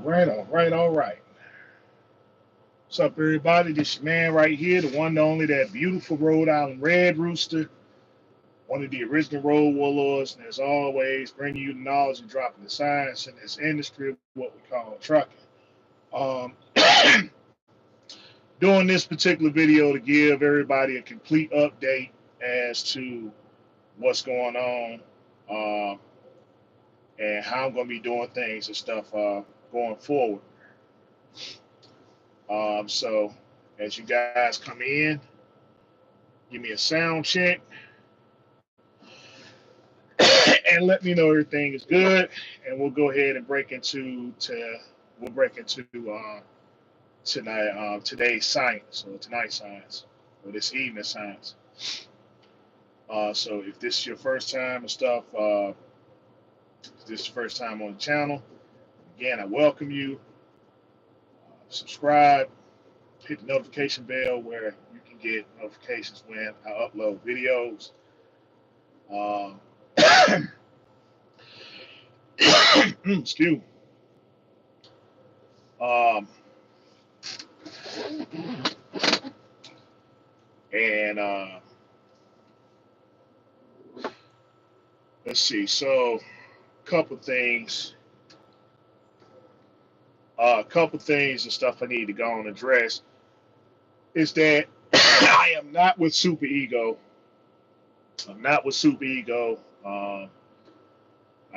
All right. What's up, everybody? This your man right here, the one and only, that beautiful Rhode Island Red Rooster, one of the original road warlords, and as always, bringing you the knowledge and dropping the science in this industry of what we call trucking. Um, doing this particular video to give everybody a complete update as to what's going on and how I'm going to be doing things and stuff going forward. So as you guys come in, give me a sound check and let me know everything is good, and we'll go ahead and break into tonight today's science, or tonight's science, or this evening's science. So if this is your first time and stuff, if this is your first time on the channel, again, I welcome you. Subscribe, hit the notification bell where you can get notifications when I upload videos. Excuse me. And let's see. So, couple things, and stuff I need to go and address is that I am not with Super Ego. I'm not with Super Ego. I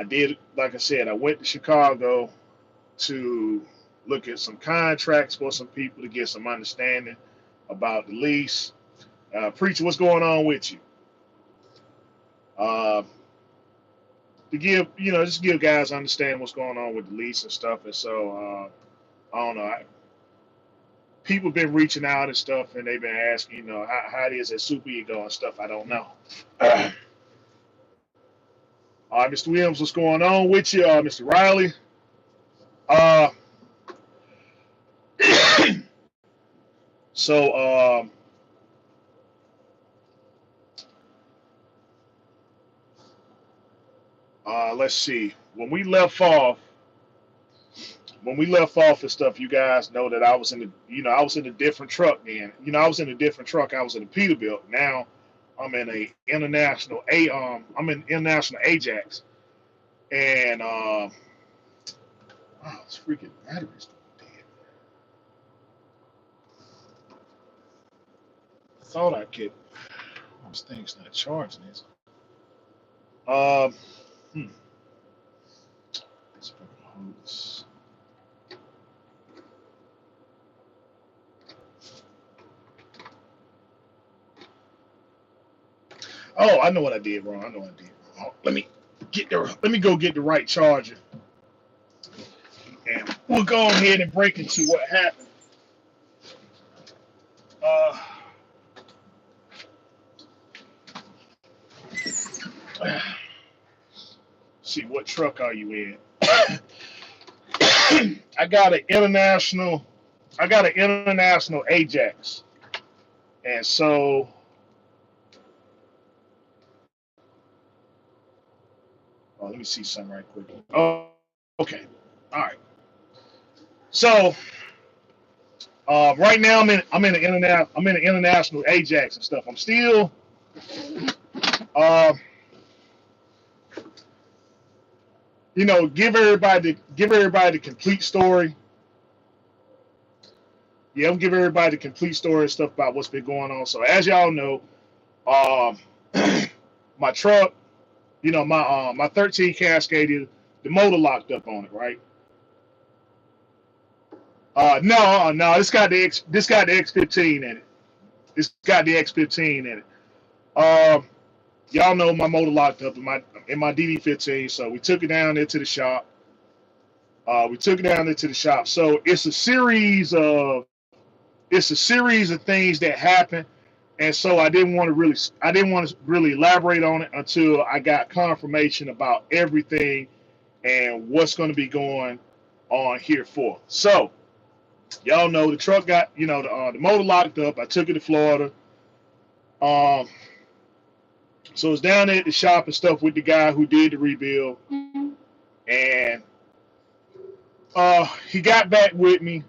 did, like I said, I went to Chicago to look at some contracts for some people to get some understanding about the lease. Preacher, what's going on with you? To give, just give guys understand what's going on with the lease and stuff. And so, I don't know. People been reaching out and stuff, and they've been asking, how it is at Super Ego and stuff. I don't know. All right, Mr. Williams, what's going on with you? Mr. Riley. So, let's see. When we left off and stuff, you guys know that I was in a different truck then. I was in a different truck. I was in a Peterbilt. Now I'm in a international international Ajax. And wow, this freaking battery's dead. I thought I could. This thing's not charging, is it? Oh, I know what I did wrong. Let me go get the right charger, and we'll go ahead and break into what happened. See, what truck are you in? I got an international Ajax, and so let me see something right quick. Oh, okay, all right. So right now I'm in an international Ajax and stuff. I'm still give everybody the complete story. Yeah, I'm giving everybody the complete story and stuff about what's been going on. So as y'all know, my truck, my 13 Cascadia, the motor locked up on it, right? No, this got the X15 in it. It's got the X15 in it. Y'all know my motor locked up in my DD15, so we took it down there to the shop. So it's a series of things that happen, and so I didn't want to really elaborate on it until I got confirmation about everything and what's going to be going on here for. So y'all know the truck got the motor locked up. I took it to Florida. So it's down there at the shop and stuff with the guy who did the rebuild, and he got back with me.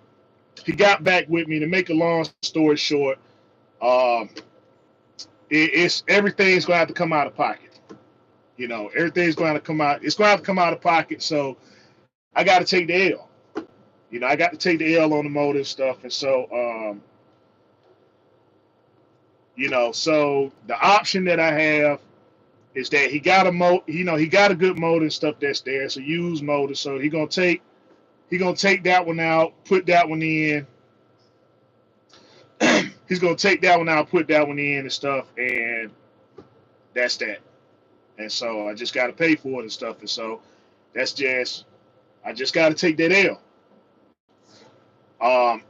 He got back with me. To make a long story short, um, it's everything's going to have to come out of pocket. You know, everything's going to come out. It's going to have to come out of pocket. So I got to take the L. You know, I got to take the L on the motor and stuff. And so, you know, so the option that I have is that he got a you know, he got a good motor and stuff that's there. It's a used motor. So he gonna take that one out, put that one in. He's gonna take that one out, put that one in and stuff, and that's that. And so I just gotta pay for it and stuff. And so that's just I just gotta take that L. Um,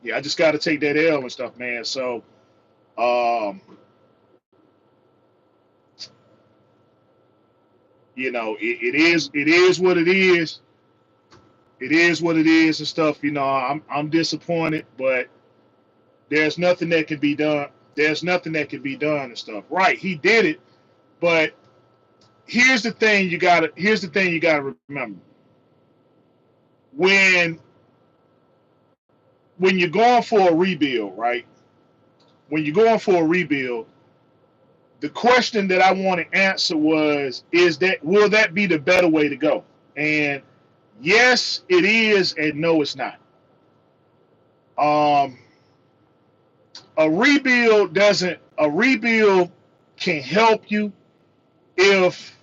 yeah, I just gotta take that L and stuff, man. So um, you know, it is what it is. It is what it is and stuff. You know, I'm disappointed, but there's nothing that can be done. There's nothing that can be done and stuff. Right, he did it, but here's the thing you gotta remember. When you're going for a rebuild, right? When you're going for a rebuild, the question that I want to answer will that be the better way to go? And yes, it is, and no, it's not. Um, a rebuild can help you if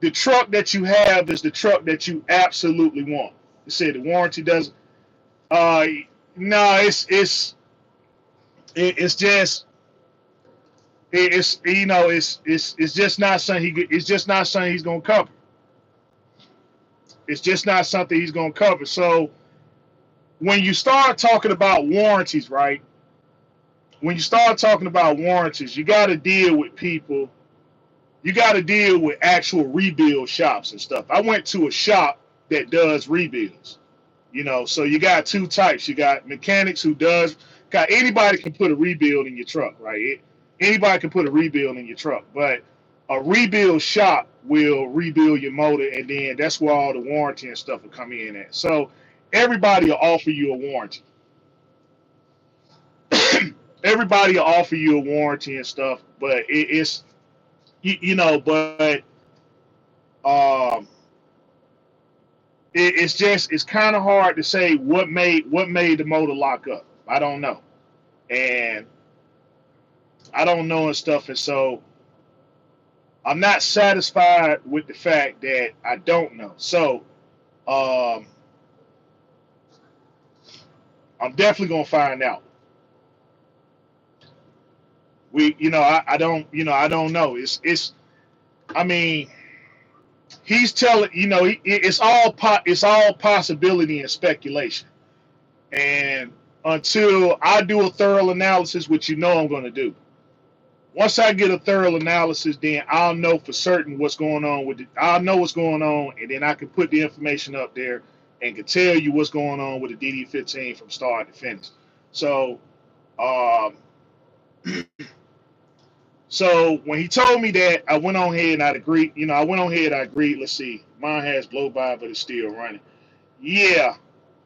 the truck that you have is the truck that you absolutely want. You said the warranty doesn't. Uh, no, it's just it's you know it's just not something it's just not something he's gonna cover. It's just not something he's gonna cover. So when you start talking about warranties, right? When you start talking about warranties, you got to deal with people. You got to deal with actual rebuild shops and stuff. I went to a shop that does rebuilds. You know, so you got two types. You got mechanics who does. Got anybody can put a rebuild in your truck, right? Anybody can put a rebuild in your truck, but a rebuild shop will rebuild your motor, and then that's where all the warranty and stuff will come in at. So everybody will offer you a warranty. Everybody will offer you a warranty and stuff, but it's you know, but um, it's kind of hard to say what made the motor lock up. I don't know, and I don't know and stuff, and so I'm not satisfied with the fact that I don't know. So um, I'm definitely gonna find out. You know, I don't, you know, I don't know. I mean, he's telling, you know, it's all possibility and speculation. And until I do a thorough analysis, which you know I'm going to do, once I get a thorough analysis, then I'll know for certain what's going on with it. I'll know what's going on, and then I can put the information up there and can tell you what's going on with the DD15 from start to finish. So, um, so when he told me that, I went on ahead and I agreed. You know, I went on ahead and I agreed. Let's see, mine has blow by, but it's still running. Yeah.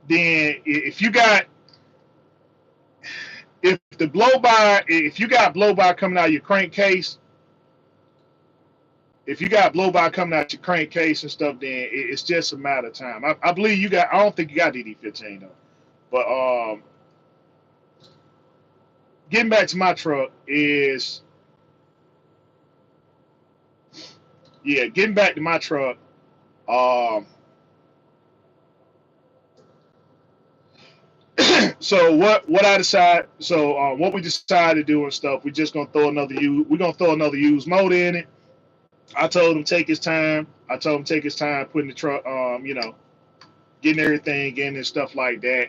Then if you got blow by coming out of your crankcase, if you got blow by coming out your crankcase and stuff, then it's just a matter of time. I believe you got. I don't think you got DD15 though. But getting back to my truck is yeah. Getting back to my truck. Um, so what I decided. So what we decided to do and stuff. We're gonna throw another used motor in it. I told him take his time. I told him take his time putting the truck. You know, getting everything in and stuff like that.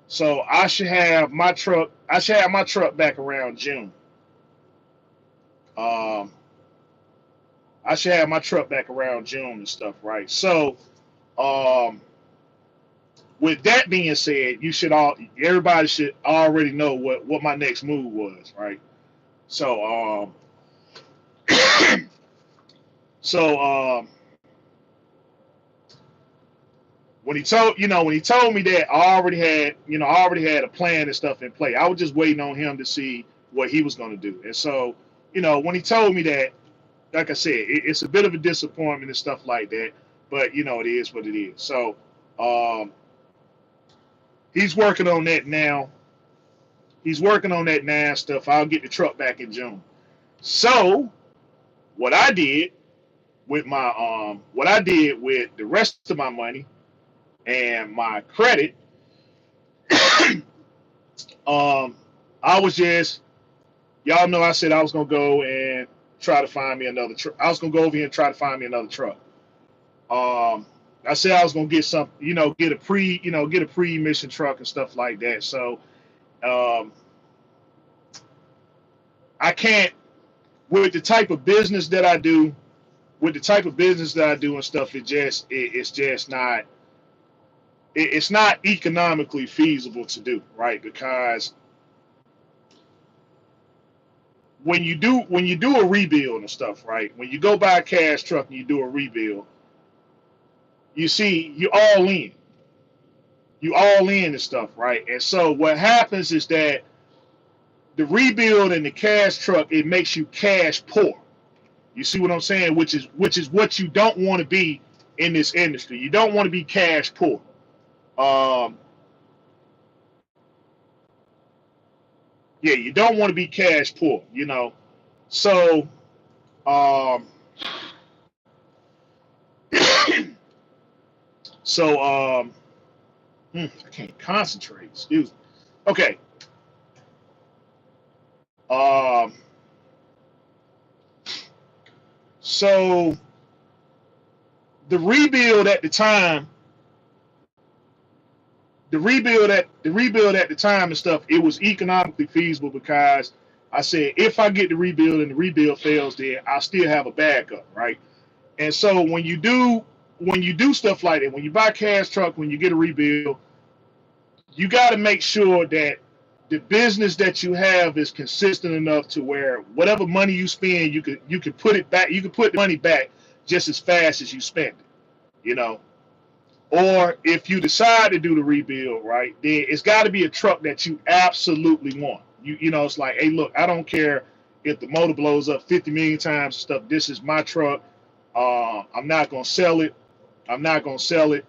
So I should have my truck. I should have my truck back around June. Um, I should have my truck back around June and stuff, right? So, um, with that being said, everybody should already know what my next move was, right? So, so when he told when he told me that, I already had a plan and stuff in play. I was just waiting on him to see what he was going to do. And so, when he told me that, like I said, it's a bit of a disappointment and stuff like that. But it is what it is. So um, he's working on that now. He's working on that now stuff. I'll get the truck back in June. So what I did with the rest of my money and my credit, um, I was just, y'all know, I said I was gonna go and try to find me another truck. I was gonna go over here and try to find me another truck. I said I was gonna get some, get a pre-emission truck and stuff like that. So um, I can't, with the type of business that I do, and stuff. It's just not. It's not economically feasible to do, right? Because when you do a rebuild and stuff, right? When you go buy a cash truck and you do a rebuild, you see you all in and stuff, right? And so what happens is that the rebuild and the cash truck, it makes you cash poor. You see what I'm saying? Which is what you don't want to be in this industry. You don't want to be cash poor. Um, yeah, you don't want to be cash poor. So um, so I can't concentrate. Excuse me. Okay. Um, so the rebuild at the time, and stuff, it was economically feasible because I said if I get the rebuild and the rebuild fails, then I still have a backup, right? And so when you do stuff like that, when you buy a cash truck, when you get a rebuild, you got to make sure that the business that you have is consistent enough to where whatever money you spend, you could put it back. You can put the money back just as fast as you spend it. You know, or if you decide to do the rebuild, right, then it's got to be a truck that you absolutely want. It's like, hey, look, I don't care if the motor blows up 50 million times and stuff. This is my truck. I'm not gonna sell it.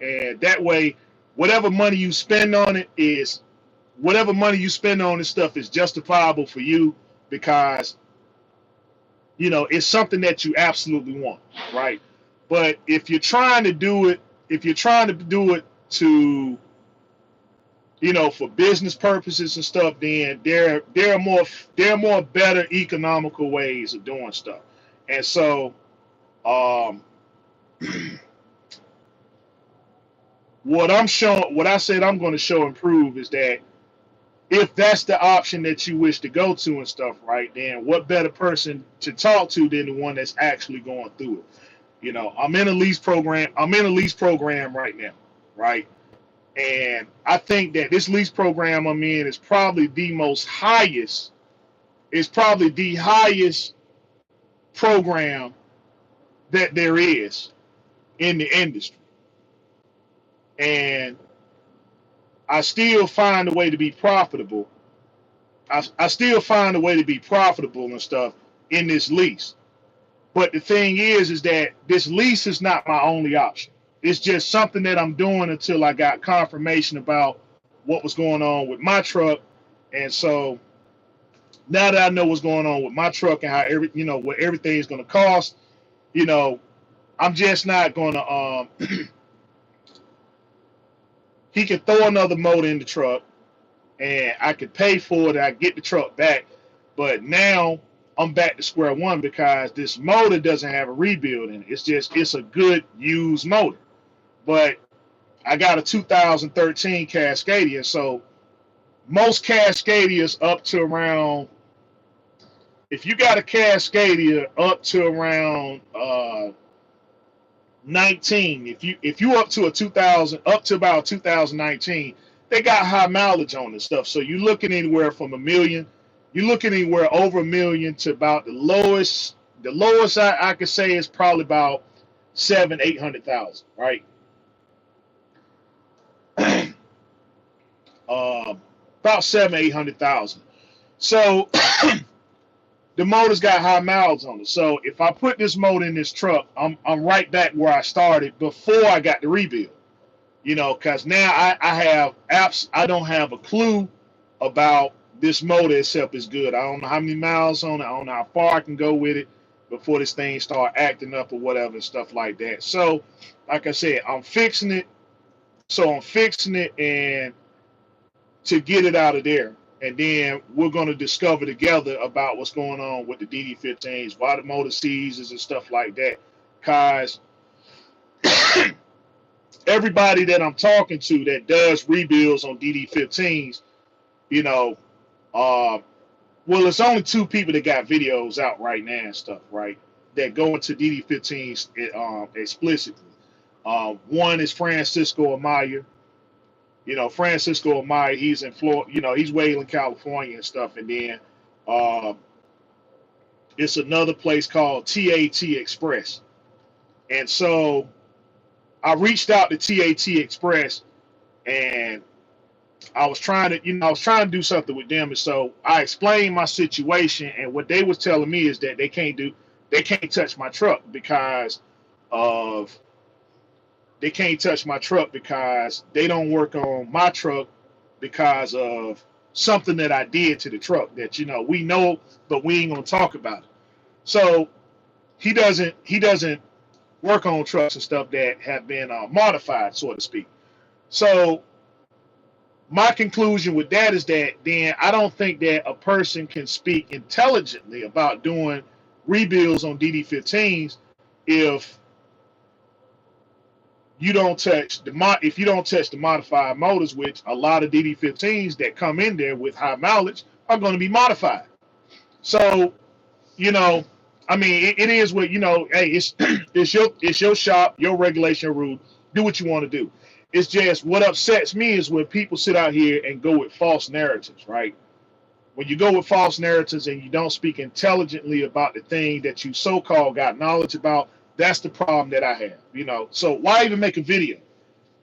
And that way, whatever money you spend on it is whatever money you spend on this stuff is justifiable for you because it's something that you absolutely want, right? But if you're trying to do it, to for business purposes and stuff, then there are more better economical ways of doing stuff. And so um, what I said I'm going to show and prove is that if that's the option that you wish to go to and stuff, right, then what better person to talk to than the one that's actually going through it? I'm in a lease program. Right now, right? And I think that this lease program I'm in is probably the highest. It's probably the highest program that there is in the industry. And I still find a way to be profitable. I still find a way to be profitable and stuff in this lease. But the thing is that this lease is not my only option. It's just something that I'm doing until I got confirmation about what was going on with my truck. And so now that I know what's going on with my truck and how what everything's going to cost, I'm just not going to. He can throw another motor in the truck, and I could pay for it. I get the truck back, but now I'm back to square one because this motor doesn't have a rebuild in it. It's a good used motor, but I got a 2013 Cascadia. So most Cascadias up to around, if you got a Cascadia up to around 19, if you up to a 2000, up to about 2019, they got high mileage on this stuff. So you're looking anywhere from a million. You're looking anywhere over a million to about the lowest. The lowest I could say is probably about 700,000, 800,000, right? about 700,000 to 800,000. So the motor's got high miles on it. So if I put this motor in this truck, I'm right back where I started before I got the rebuild. You know, because now I have apps. I don't have a clue about this motor except it's good. I don't know how many miles on it. I don't know how far I can go with it before this thing start acting up or whatever and stuff like that. So, like I said, I'm fixing it. So I'm fixing it and to get it out of there. And then we're going to discover together about what's going on with the DD15s, why the motor seizes and stuff like that. Because everybody that I'm talking to that does rebuilds on DD15s, you know, well, it's only two people that got videos out right now and stuff, right? That go into DD15s explicitly. One is Francisco Amaya. You know, Francisco Amaya, he's in Florida, you know, he's Wayland, California and stuff. And then it's another place called TAT Express. And so I reached out to TAT Express and I was trying to do something with them. And so I explained my situation, and what they was telling me is that they can't touch my truck because they don't work on my truck because of something that I did to the truck that, you know, we know, but we ain't gonna talk about it. So he doesn't work on trucks and stuff that have been modified, so to speak. So my conclusion with that is that then I don't think that a person can speak intelligently about doing rebuilds on DD15s if you don't touch the modified motors, which a lot of DD15s that come in there with high mileage are going to be modified. So, you know, I mean, it is what, you know, hey, it's your shop, your regulation rule. Do what you want to do. It's just what upsets me is when people sit out here and go with false narratives, right? When you go with false narratives and you don't speak intelligently about the thing that you so-called got knowledge about, that's the problem that I have, you know. So why even make a video?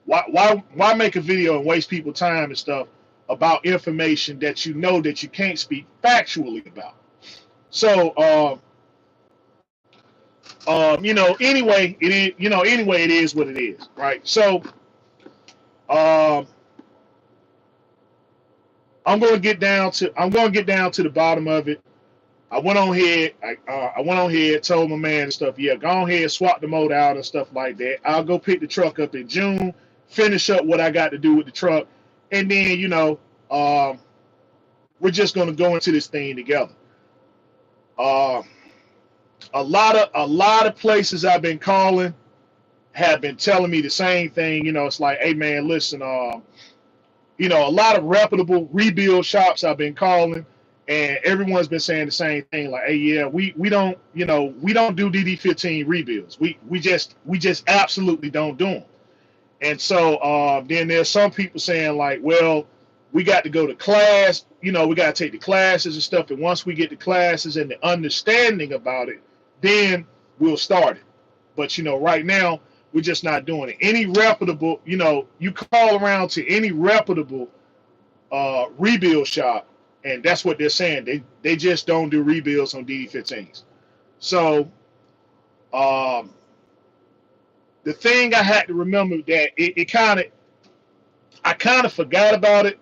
Why make a video and waste people's time and stuff about information that you know that you can't speak factually about? So, you know, anyway, it is what it is, right? So, I'm going to get down to the bottom of it. I went on here, told my man and stuff, yeah, go on ahead, swap the motor out and stuff like that. I'll go pick the truck up in June, finish up what I got to do with the truck, and then, you know, we're just going to go into this thing together. A lot of places I've been calling have been telling me the same thing. You know, it's like, hey man, listen, you know, a lot of reputable rebuild shops I've been calling, and everyone's been saying the same thing. Like, hey, yeah, we don't do DD15 rebuilds. We just absolutely don't do them. And so then there's some people saying like, well, we got to go to class. You know, we got to take the classes and stuff. And once we get the classes and the understanding about it, then we'll start it. But, you know, right now, we're just not doing it. Any reputable, you know, you call around to any reputable rebuild shop, and that's what they're saying. They just don't do rebuilds on DD15s. So the thing I had to remember that I kind of forgot about it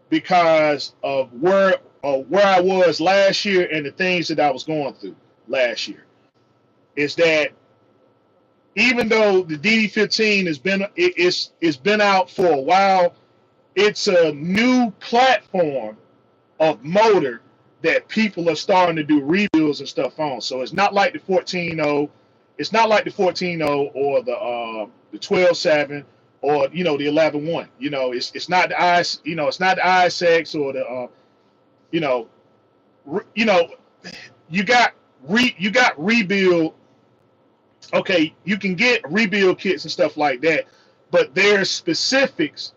because of where I was last year and the things that I was going through last year. Is that even though the DD15 it's been out for a while, it's a new platform of motor that people are starting to do rebuilds and stuff on. So it's not like the 14.0, it's not like the 14.0 or the 12.7 or, you know, the 11.1. You know, it's not the it's not the ISX or the you got rebuild. Okay, you can get rebuild kits and stuff like that, but there's specifics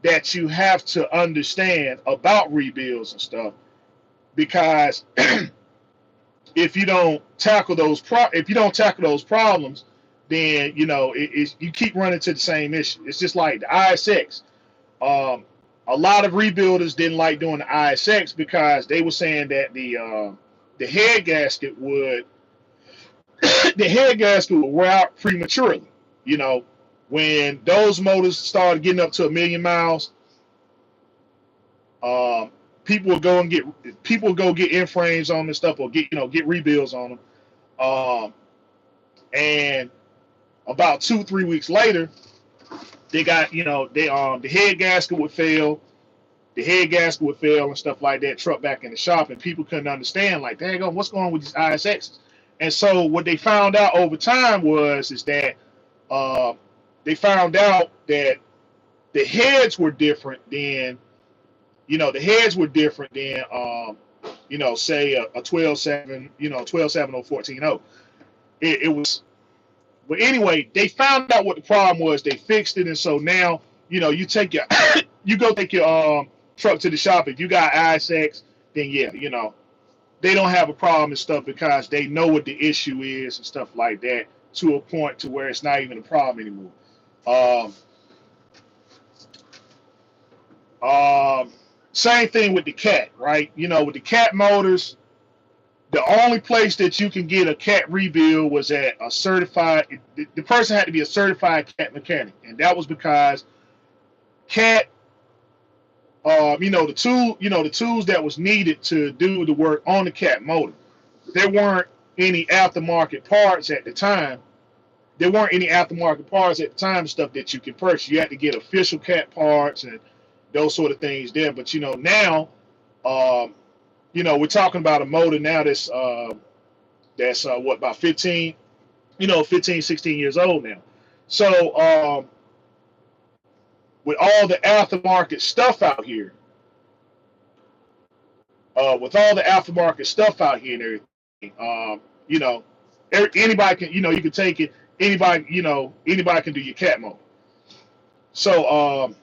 that you have to understand about rebuilds and stuff, because if you don't tackle those problems, then, you know, you keep running to the same issue. It's just like the ISX. A a lot of rebuilders didn't like doing the ISX because they were saying that the head gasket would the head gasket would wear out prematurely. You know, when those motors started getting up to 1,000,000 miles, um, people would go get in frames on this stuff or get rebuilds on them. And about 2 3 weeks later, they got the head gasket would fail, and stuff like that. Truck back in the shop, and people couldn't understand, like, dang, what's going on with these ISXs? And so what they found out over time is that they found out that the heads were different than say a 12.7, 12.7 or 14.0. It was, but anyway, they found out what the problem was. They fixed it, and so now you take your you go take your truck to the shop. If you got ISX, then yeah, they don't have a problem and stuff because they know what the issue is and stuff like that, to a point to where it's not even a problem anymore. Same thing with the cat, right? With the cat motors, the only place that you can get a cat rebuild was at a certified. The person had to be a certified cat mechanic, and that was because cat, the tools that was needed to do the work on the cat motor, there weren't any aftermarket parts at the time. Stuff that you could purchase. You had to get official cat parts and those sort of things there. But now, we're talking about a motor now that's about 15, 15, 16 years old now. So with all the aftermarket stuff out here, and everything, anybody can, you can take it. Anybody can do your cat motor. So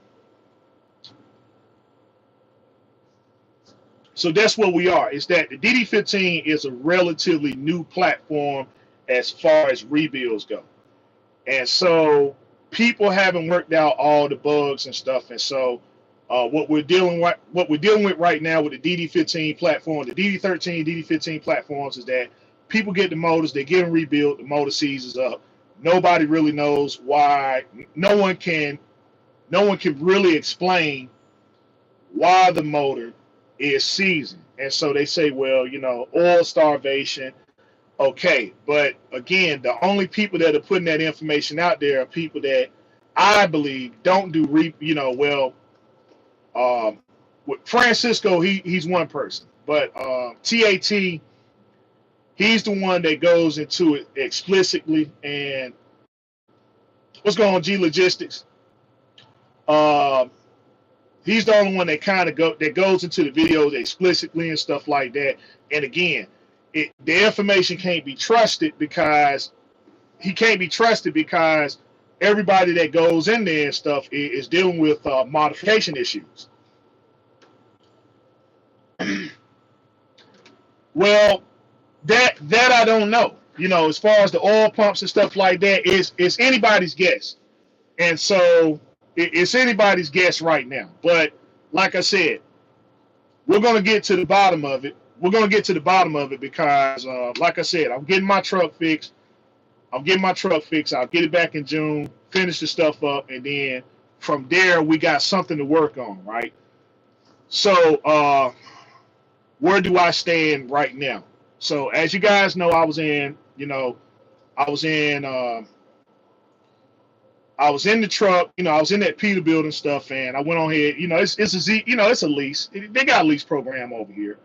so that's where we are. Is that the DD15 is a relatively new platform as far as rebuilds go, and so people haven't worked out all the bugs and stuff. And so what we're dealing with right now with the DD15 platform, the DD13, DD15 platforms, is that people get the motors, they get them rebuilt, the motor seizes up. Nobody really knows why. No one can really explain why the motor is seizing. And so they say, well, oil starvation. Okay, but again, the only people that are putting that information out there are people that I believe don't do with Francisco, he's one person, but TAT, he's the one that goes into it explicitly. And what's going on, G Logistics? He's the only one that goes into the videos explicitly and stuff like that. And again, the information can't be trusted because everybody that goes in there and stuff is dealing with modification issues. Well, that I don't know. As far as the oil pumps and stuff like that, it's anybody's guess. And so it's anybody's guess right now. But like I said, we're going to get to the bottom of it. Because, like I said, I'm getting my truck fixed. I'll get it back in June, finish the stuff up, and then from there we got something to work on, right? So where do I stand right now? So as you guys know, I was in the truck, I was in that Peterbilt and stuff, and I went on ahead, it's a lease. They got a lease program over here.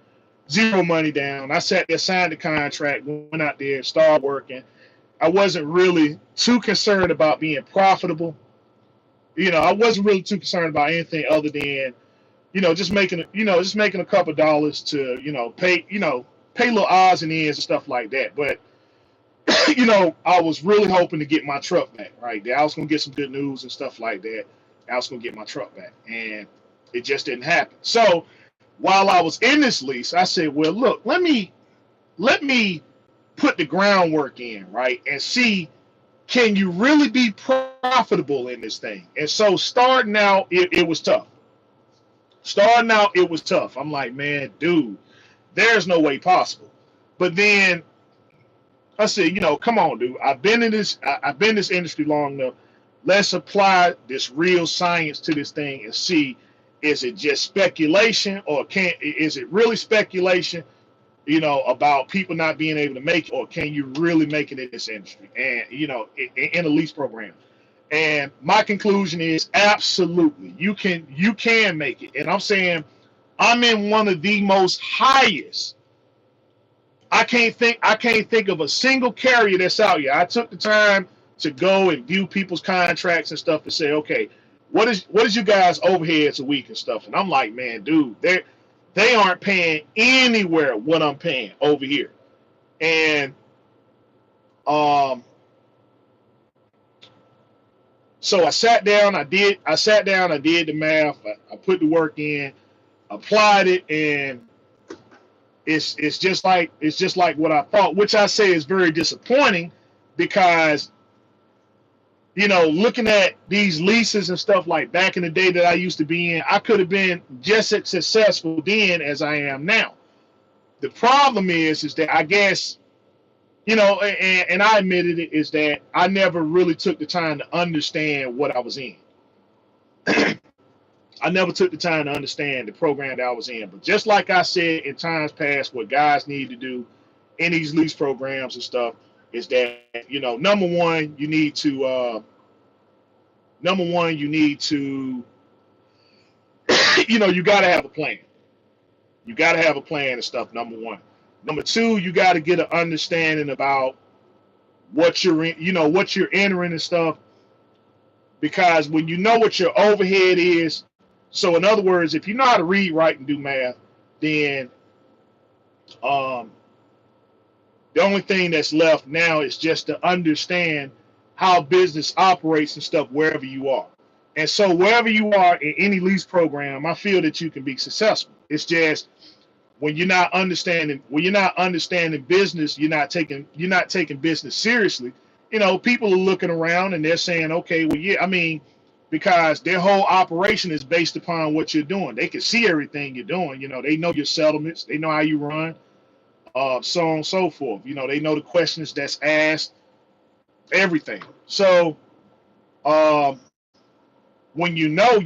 Zero money down. I sat there, signed the contract, went out there, started working. I wasn't really too concerned about being profitable. I wasn't really too concerned about anything other than, just making a couple dollars to, pay little odds and ends and stuff like that. But I was really hoping to get my truck back, right? I was gonna get some good news and stuff like that. I was gonna get my truck back, and it just didn't happen. So while I was in this lease, I said, well, look, let me put the groundwork in, right, and see, can you really be profitable in this thing? And so starting out, it was tough. Starting out, it was tough. I'm like, man, dude, there's no way possible. But then I said, come on, dude. I've been in this industry long enough. Let's apply this real science to this thing and see, is it just speculation, or is it really speculation, about people not being able to make it, or can you really make it in this industry and, in a lease program? And my conclusion is absolutely, you can make it. And I'm saying I'm in one of the most highest. I can't think of a single carrier that's out here. I took the time to go and view people's contracts and stuff and say, okay, what is you guys overheads a week and stuff? And I'm like, man, dude, they aren't paying anywhere what I'm paying over here. And so I sat down, I did the math, I put the work in, applied it, and it's just like what I thought, which I say is very disappointing, because looking at these leases and stuff, like back in the day that I used to be in, I could have been just as successful then as I am now. The problem is that I guess, and I admitted it, is that I never really took the time to understand what I was in. I never took the time to understand the program that I was in. But just like I said in times past, what guys need to do in these lease programs and stuff is that, number one, you need to, you got to have a plan. You got to have a plan and stuff, number one. Number two, you got to get an understanding about what you're in, what you're entering and stuff. Because when you know what your overhead is, so in other words, if you know how to read, write, and do math, then the only thing that's left now is just to understand how business operates and stuff wherever you are. And so wherever you are in any lease program, I feel that you can be successful. It's just when you're not understanding business, you're not taking business seriously. People are looking around and they're saying, okay, well, yeah, I mean, because their whole operation is based upon what you're doing. They can see everything you're doing. They know your settlements, they know how you run, so on and so forth. They know the questions that's asked, everything. So when you know,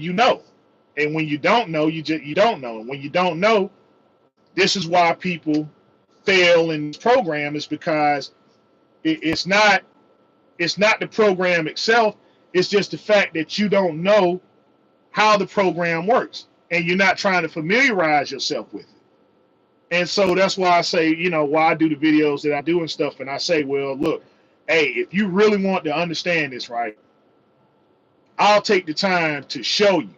and when you don't know, you don't know. And when you don't know, this is why people fail in this program, is because it's not the program itself. It's just the fact that you don't know how the program works, and you're not trying to familiarize yourself with it. And so that's why I say, why I do the videos that I do and stuff. And I say, well, look, hey, if you really want to understand this, right, I'll take the time to show you,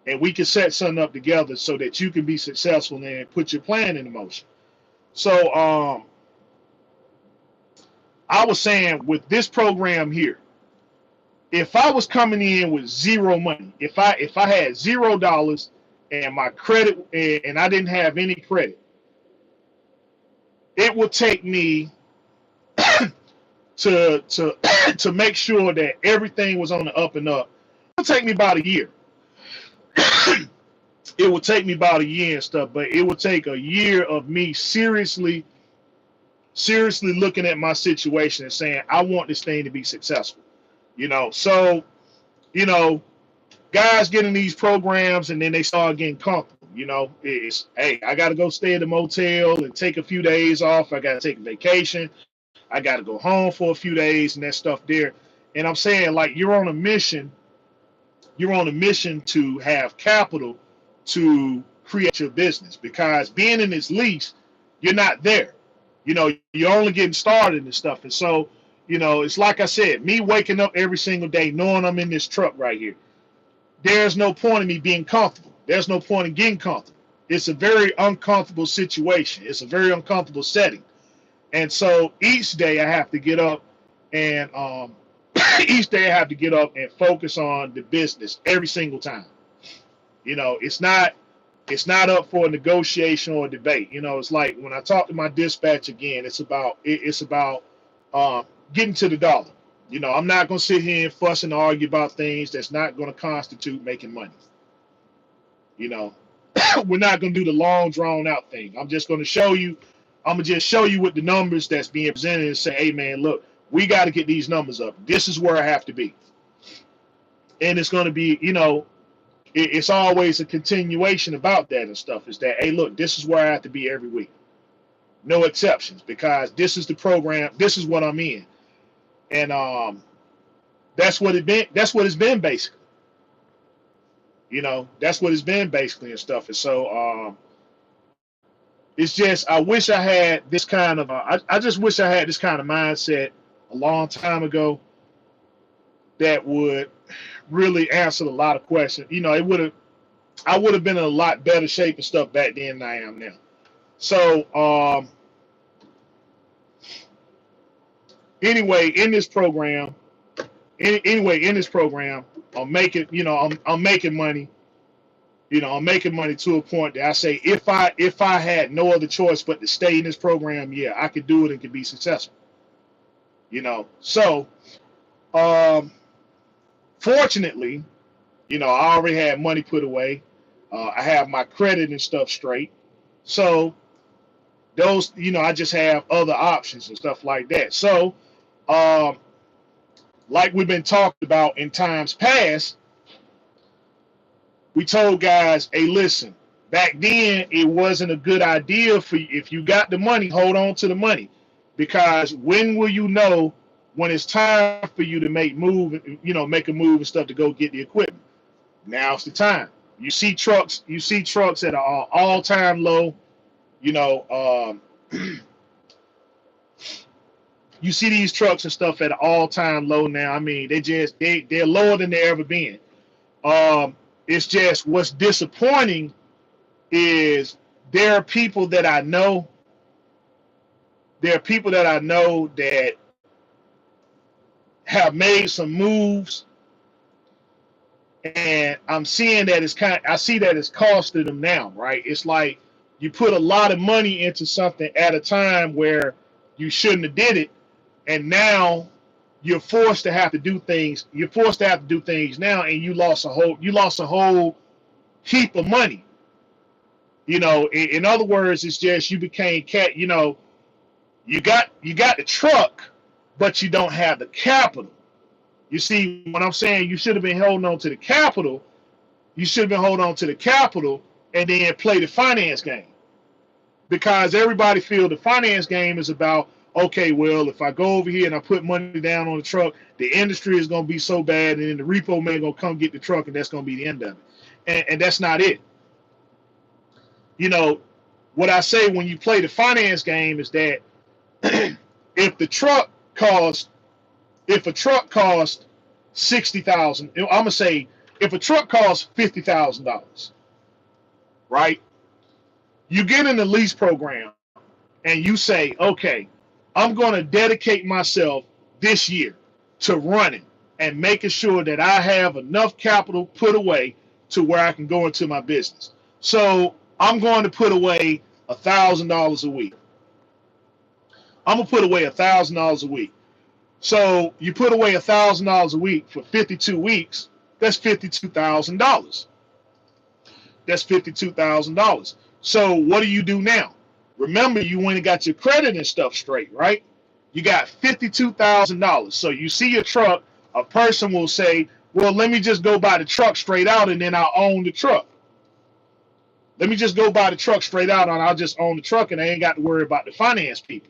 and we can set something up together so that you can be successful and put your plan into motion. So I was saying, with this program here, if I was coming in with zero money, if I had $0 and my credit, and I didn't have any credit, it would take me to make sure that everything was on the up and up. It would take me about a year. It would take me about a year and stuff, but it would take a year of me seriously looking at my situation and saying, I want this thing to be successful. So, guys get in these programs and then they start getting comfortable. It's, hey, I got to go stay at the motel and take a few days off. I got to take a vacation. I got to go home for a few days and that stuff there. And I'm saying, like, you're on a mission to have capital to create your business, because being in this lease, you're not there. You're only getting started and stuff. And so, it's like I said, me waking up every single day knowing I'm in this truck right here, there's no point in me being comfortable. There's no point in getting comfortable. It's a very uncomfortable situation. It's a very uncomfortable setting. And so each day I have to get up and focus on the business every single time. It's not up for a negotiation or a debate. It's like when I talk to my dispatch again, it's about getting to the dollar. I'm not going to sit here and fuss and argue about things that's not going to constitute making money. You know, we're not going to do the long drawn out thing. I'm just going to show you. I'm gonna just show you with the numbers that's being presented and say, hey man, look, we got to get these numbers up. This is where I have to be, and it's going to be, it's always a continuation about that and stuff. Is that, hey, look, this is where I have to be every week, no exceptions, because this is the program. This is what I'm in, and that's what it been. That's what it's been basically. That's what it's been basically and stuff. And so it's just, I wish I had this kind of I just wish I had this kind of mindset a long time ago that would really answer a lot of questions. I would have been in a lot better shape and stuff back then than I am now. So anyway, in this program, I'm making, I'm making money. I'm making money to a point that I say, if I had no other choice but to stay in this program, yeah, I could do it and could be successful. So fortunately, I already had money put away. I have my credit and stuff straight. So those, I just have other options and stuff like that. So like we've been talking about in times past, we told guys, hey, listen, back then it wasn't a good idea for you. If you got the money, hold on to the money, because when will you know when it's time for you to make a move and stuff to go get the equipment? Now's the time. You see trucks at an all-time low. You see these trucks and stuff at an all-time low now. I mean, they're lower than they've ever been. It's just, what's disappointing is there are people that I know. There are people that I know that have made some moves, and I'm seeing that I see that it's costing them now, right? It's like you put a lot of money into something at a time where you shouldn't have did it, and now you're forced to have to do things. You're forced to have to do things now, and you lost a whole heap of money. In other words, it's just you became cat. You got the truck, but you don't have the capital. You see what I'm saying? You should have been holding on to the capital. You should have been holding on to the capital and then play the finance game. Because everybody feel the finance game is about, okay, well, if I go over here and I put money down on the truck, the industry is going to be so bad, and then the repo man going to come get the truck, and that's going to be the end of it. And that's not it. What I say when you play the finance game is that if a truck costs $60,000, I'm gonna say if a truck costs $50,000, right? You get in the lease program and you say, okay, I'm gonna dedicate myself this year to running and making sure that I have enough capital put away to where I can go into my business. So I'm going to put away $1,000 a week. I'm gonna put away $1,000 a week. So you put away $1,000 a week for 52 weeks. That's $52,000. That's $52,000. So what do you do now? Remember, you went and got your credit and stuff straight, right? You got $52,000. So you see your truck. A person will say, well, let me just go buy the truck straight out, and then I'll own the truck. Let me just go buy the truck straight out, and I'll just own the truck, and I ain't got to worry about the finance people.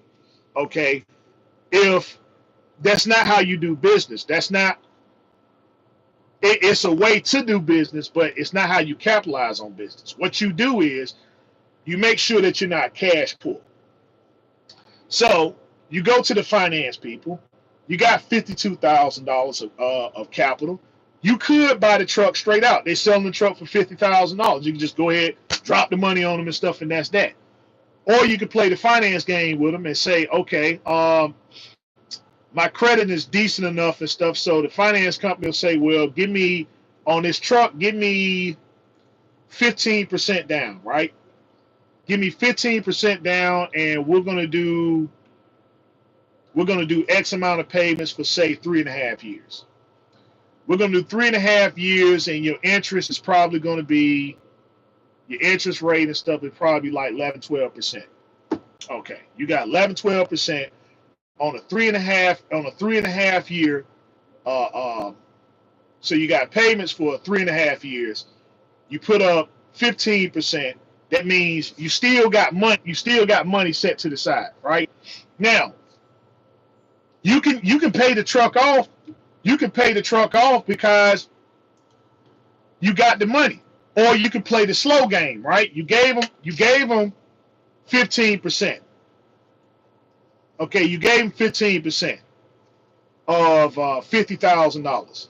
Okay? If that's not how you do business, it's a way to do business, but it's not how you capitalize on business. What you do is you make sure that you're not cash poor. So you go to the finance people. You got $52,000 of capital. You could buy the truck straight out. They're selling the truck for $50,000. You can just go ahead, drop the money on them and stuff, and that's that. Or you could play the finance game with them and say, okay, my credit is decent enough and stuff. So the finance company will say, well, give me on this truck, give me 15% down, right? Give me 15% down, and we're gonna do X amount of payments for, say, 3.5 years. We're gonna do 3.5 years, and your interest is probably gonna be Your interest rate and stuff is probably like 11, 12%. Okay, you got 11, 12% on a 3.5 year. Uh, uh, so you got payments for 3.5 years. You put up 15%. That means you still got money. You still got money set to the side, right? Now you can pay the truck off. You can pay the truck off because you got the money, or you can play the slow game, right? You gave them 15%. Okay, you gave them 15% of $50,000.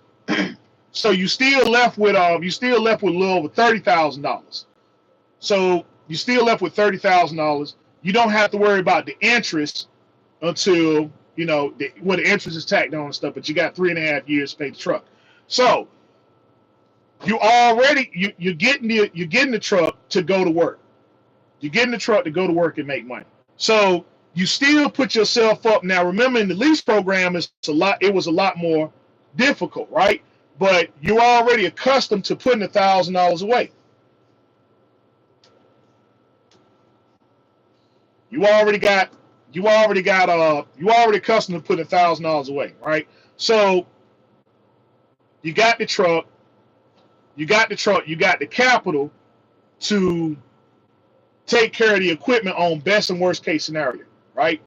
So you still left with a little over $30,000. So you still left with $30,000. You don't have to worry about the interest until when the interest is tacked on and stuff. But you got 3.5 years to pay the truck. So you're getting the truck to go to work. You're getting the truck to go to work and make money. So you still put yourself up. Now remember, in the lease program, it was a lot more difficult, right? But you're already accustomed to putting $1,000 away. You already accustomed to putting $1,000 away, right? So you got the truck, you got the capital to take care of the equipment on best and worst case scenario, right?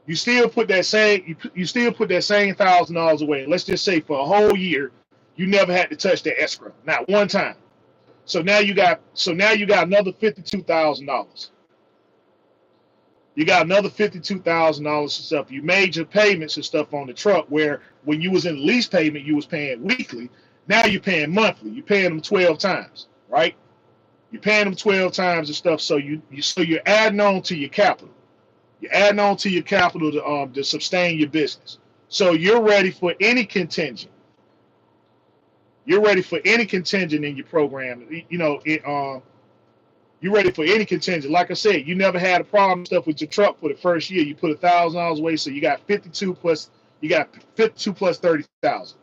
You still put that same $1,000 away. Let's just say for a whole year, you never had to touch the escrow, not one time. So now you got another $52,000. You got another $52,000 and stuff. You made your payments and stuff on the truck, where when you was in lease payment, you was paying weekly. Now you're paying monthly. You're paying them 12 times, right? You're paying them 12 times and stuff. So you're adding on to your capital. You're adding on to your capital to sustain your business. So you're ready for any contingent. You're ready for any contingent in your program. You're ready for any contingent. Like I said, you never had a problem stuff with your truck for the first year. You put $1,000 away, so you got 52 plus 30,000,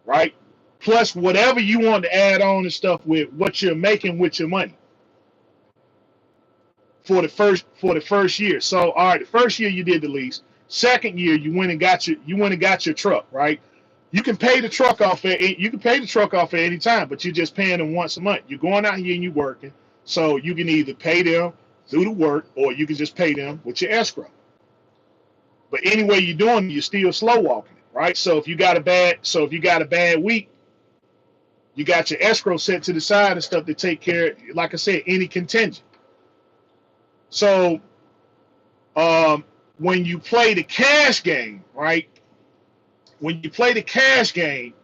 right? Plus whatever you want to add on and stuff with what you're making with your money for the first year. So all right, the first year you did the lease. Second year you went and got your truck, right? You can pay the truck off at any time, but you're just paying them once a month. You're going out here and you're working. So you can either pay them through the work, or you can just pay them with your escrow. But anyway you're doing it, you're still slow walking it, right? So if you got a bad week, you got your escrow set to the side and stuff to take care of, like I said, any contingent. So when you play the cash game, right? When you play the cash game,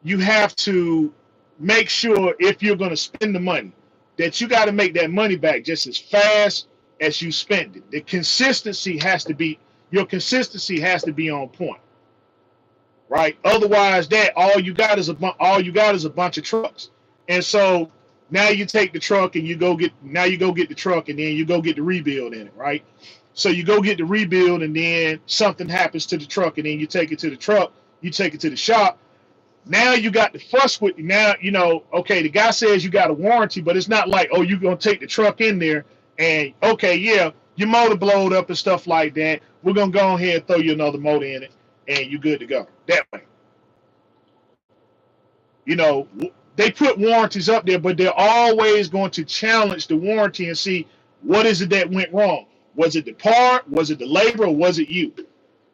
you have to make sure, if you're going to spend the money, that you got to make that money back just as fast as you spend it. Your consistency has to be on point, right? Otherwise, all you got is a bunch of trucks. And so now you take the truck and you go get the truck, and then you go get the rebuild in it, right? So you go get the rebuild, and then something happens to the truck, and then you take it to the shop. Now you got the fuss with, okay, the guy says you got a warranty, but it's not like, oh, you're going to take the truck in there and, okay, yeah, your motor blowed up and stuff like that. We're going to go ahead and throw you another motor in it, and you're good to go. That way. They put warranties up there, but they're always going to challenge the warranty and see, what is it that went wrong? Was it the part? Was it the labor? Or was it you?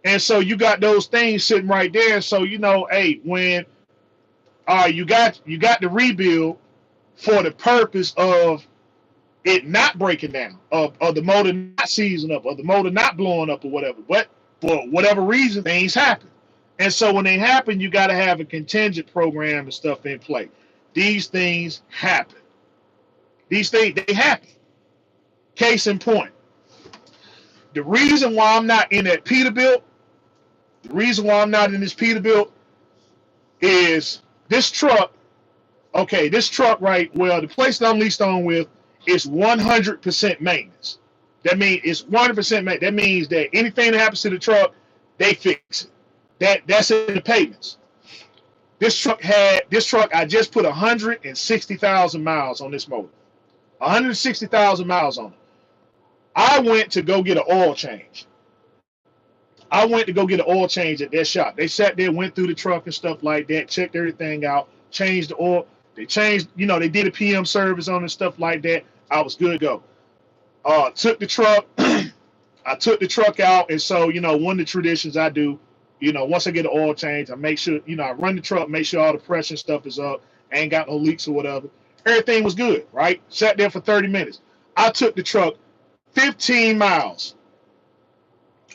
And so you got those things sitting right there. So, hey, when you got the rebuild for the purpose of it not breaking down, of the motor not seizing up, or the motor not blowing up, or whatever. But for whatever reason, things happen. And so when they happen, you got to have a contingent program and stuff in play. These things happen. They happen. Case in point. The reason why I'm not in that Peterbilt, the reason why I'm not in this Peterbilt is this truck. Okay, this truck, right? Well, the place that I'm leased on with is 100% maintenance. That means it's 100% maintenance. That means that anything that happens to the truck, they fix it. That's in the payments. This truck, I just put 160,000 miles on this motor. 160,000 miles on it. I went to go get an oil change. I went to go get an oil change at their shop. They sat there, went through the truck and stuff like that, checked everything out, changed the oil. They changed, they did a PM service on it and stuff like that. I was good to go. Took the truck. I took the truck out, and so, one of the traditions I do, once I get an oil change, I make sure, I run the truck, make sure all the pressure and stuff is up, ain't got no leaks or whatever. Everything was good, right? Sat there for 30 minutes. I took the truck 15 miles.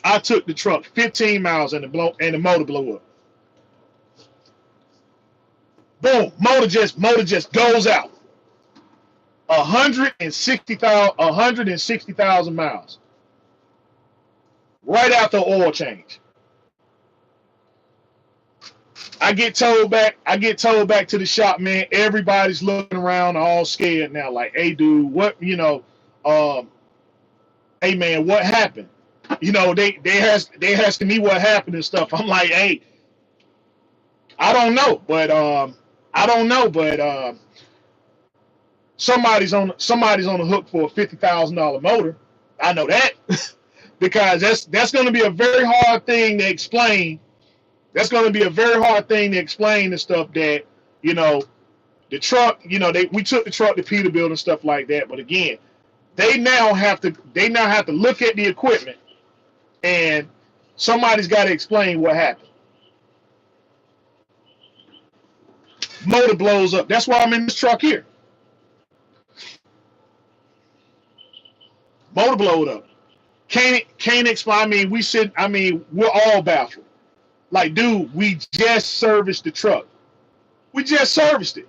I took the truck 15 miles and the motor blew up. Boom, motor just goes out. 160,000 miles. Right after oil change. I get told back to the shop, man. Everybody's looking around all scared now, like, hey dude, what, hey man, what happened? They asking me what happened and stuff. I'm like, hey, I don't know, but somebody's on the hook for a $50,000 motor. I know that because that's going to be a very hard thing to explain. That's going to be a very hard thing to explain the stuff that, the truck, we took the truck to Peterbilt and stuff like that. But again, they now have to look at the equipment, and somebody's got to explain what happened. Motor blows up. That's why I'm in this truck here. Motor blowed up. Can't explain. We're all baffled. Like, dude, we just serviced the truck. We just serviced it.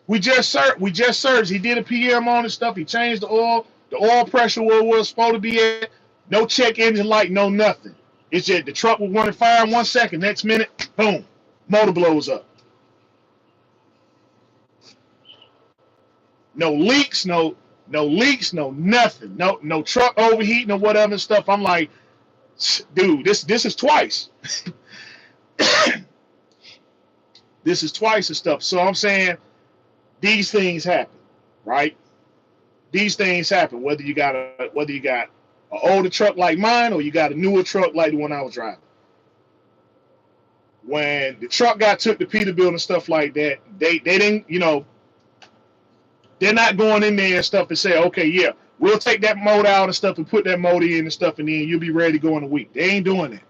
We just serviced. He did a PM on the stuff. He changed the oil. The oil pressure where it was supposed to be at. No check engine light, no nothing. It's just the truck was running fire in 1 second. Next minute, boom, motor blows up. No leaks, no nothing. No truck overheating or whatever and stuff. I'm like, dude, this is twice. This is twice and stuff. So I'm saying these things happen, right? These things happen whether you got an older truck like mine or you got a newer truck like the one I was driving. When the truck got took to Peterbilt and stuff like that, they didn't, they're not going in there and stuff and say, okay, yeah, we'll take that motor out and stuff and put that motor in and stuff, and then you'll be ready to go in a week. They ain't doing that.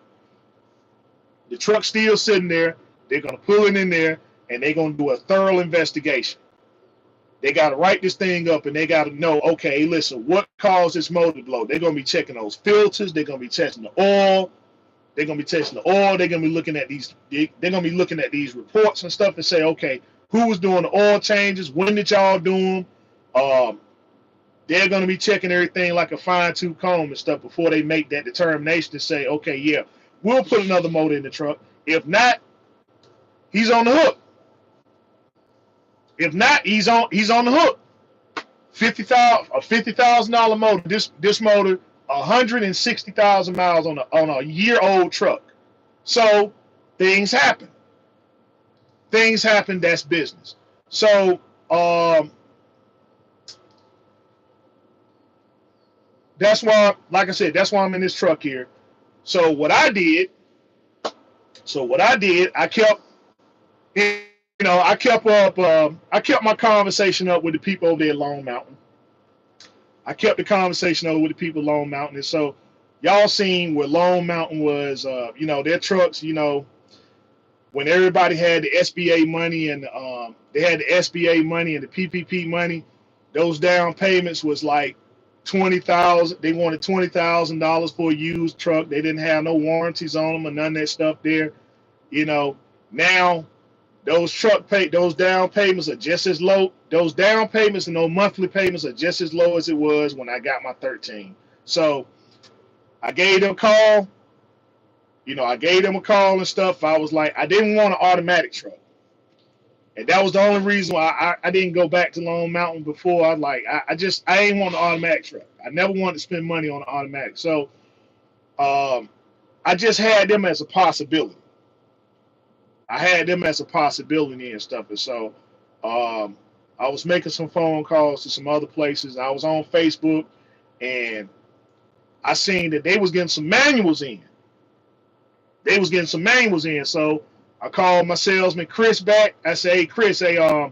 The truck's still sitting there. They're going to pull it in there, and they're going to do a thorough investigation. They got to write this thing up, and they got to know, okay, listen, what caused this motor to blow? They're going to be checking those filters. They're going to be testing the oil. They're going to be testing the oil. They're going to be looking at these. They're going to be looking at these reports and stuff and say, okay, who was doing the oil changes? When did y'all do them? They're going to be checking everything like a fine-tooth comb and stuff before they make that determination to say, okay, yeah, we'll put another motor in the truck. If not, he's on the hook. If not, he's on the hook. $50,000 motor. This motor, 160,000 miles on a year-old truck. So things happen. Things happen. That's business. So that's why, like I said, that's why I'm in this truck here. So what I did, I kept. I kept my conversation up with the people over there at Long Mountain. I kept the conversation over with the people at Long Mountain. And so y'all seen where Long Mountain was, their trucks, when everybody had the SBA money and they had the SBA money and the PPP money, those down payments was like $20,000. They wanted $20,000 for a used truck. They didn't have no warranties on them or none of that stuff there. Now those down payments are just as low. Those down payments and those monthly payments are just as low as it was when I got my 13. So I gave them a call. I gave them a call and stuff. I was like, I didn't want an automatic truck. And that was the only reason why I didn't go back to Long Mountain before. I ain't want an automatic truck. I never wanted to spend money on an automatic. So I just had them as a possibility. I had them as a possibility and stuff. And so I was making some phone calls to some other places. I was on Facebook and I seen that they was getting some manuals in. They was getting some manuals in. So I called my salesman Chris back. I say, hey Chris, hey,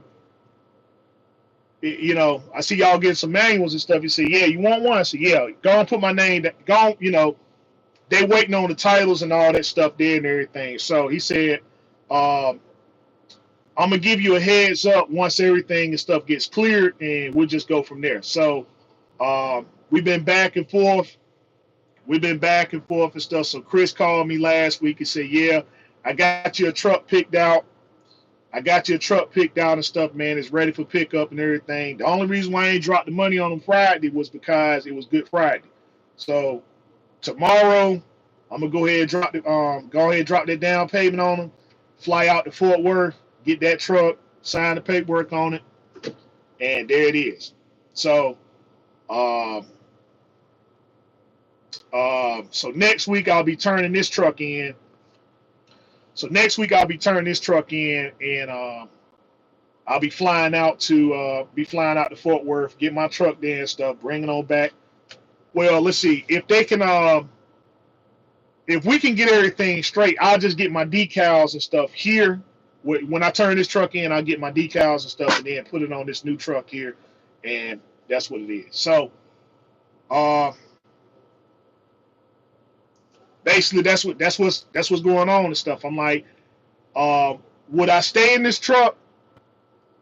you know, I see y'all getting some manuals and stuff. He said, yeah, you want one? I said, yeah, go and put my name. Go on, you know, they waiting on the titles and all that stuff there and everything. So he said, um, I'm gonna give you a heads up once everything and stuff gets cleared, and we'll just go from there. So we've been back and forth. We've been back and forth and stuff. So Chris called me last week and said, yeah, I got your truck picked out. I got your truck picked out and stuff, man. It's ready for pickup and everything. The only reason why I ain't dropped the money on them Friday was because it was Good Friday. So tomorrow, I'm gonna go ahead and drop that down payment on them, fly out to Fort Worth, get that truck, sign the paperwork on it, and there it is. So, um, so next week I'll be turning this truck in. So next week I'll be turning this truck in, and I'll be flying out to Fort Worth, get my truck there and stuff, bring it on back. Well, let's see if they can. If we can get everything straight, I'll just get my decals and stuff here. When I turn this truck in, I'll get my decals and stuff, and then put it on this new truck here, and that's what it is. So, uh, basically, that's what's going on and stuff. I'm like, uh, would I stay in this truck?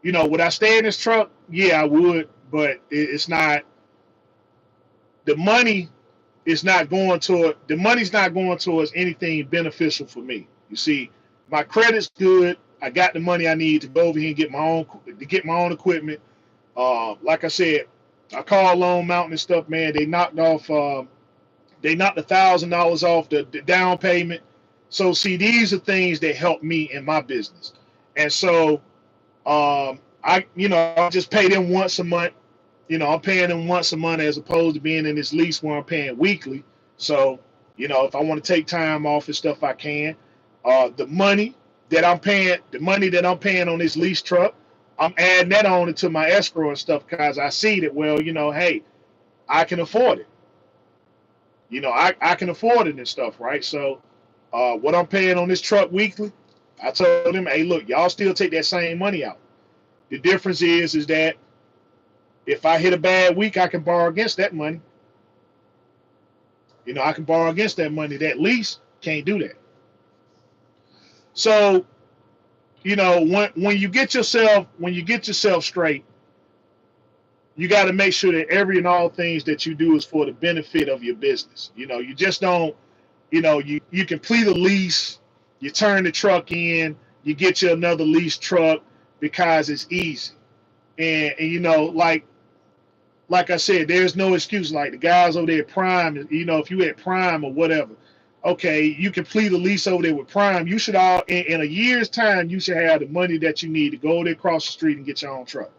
You know, would I stay in this truck? Yeah, I would, but it's not. The money is not going toward. The money's not going towards anything beneficial for me. You see, my credit's good. I got the money I need to go over here and get my own equipment. Like I said, I called Lone Mountain and stuff, man. They knocked $1,000 off the down payment. So see, these are things that help me in my business. And so I just pay them once a month. You know, I'm paying them once a month as opposed to being in this lease where I'm paying weekly. So, you know, if I want to take time off and stuff, I can. The money the money that I'm paying on this lease truck, I'm adding that on into my escrow and stuff because I see that, well, you know, hey, I can afford it. You know, I can afford it and stuff, right? So what I'm paying on this truck weekly, I told them, hey, look, y'all still take that same money out. The difference is that if I hit a bad week, I can borrow against that money. You know, I can borrow against that money. That lease can't do that. So, you know, when you get yourself straight, you got to make sure that every and all things that you do is for the benefit of your business. You know, you just don't, you know, you complete a lease, you turn the truck in, you get you another lease truck because it's easy. And you know, like I said, there's no excuse. Like the guys over there at Prime, you know, if you at Prime or whatever, okay, you complete a lease over there with Prime. You should all in a year's time, you should have the money that you need to go there across the street and get your own truck.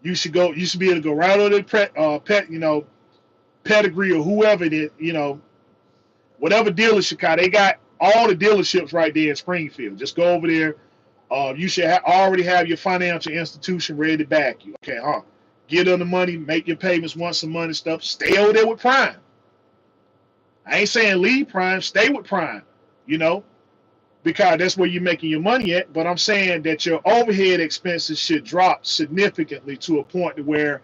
You should go. You should be able to go right over to Pedigree or whoever it is, you know, whatever dealership. They got all the dealerships right there in Springfield. Just go over there. You should already have your financial institution ready to back you. Okay, huh? Get them the money, make your payments once a month and stuff. Stay over there with Prime. I ain't saying leave Prime, stay with Prime, you know, because that's where you're making your money at. But I'm saying that your overhead expenses should drop significantly to a point to where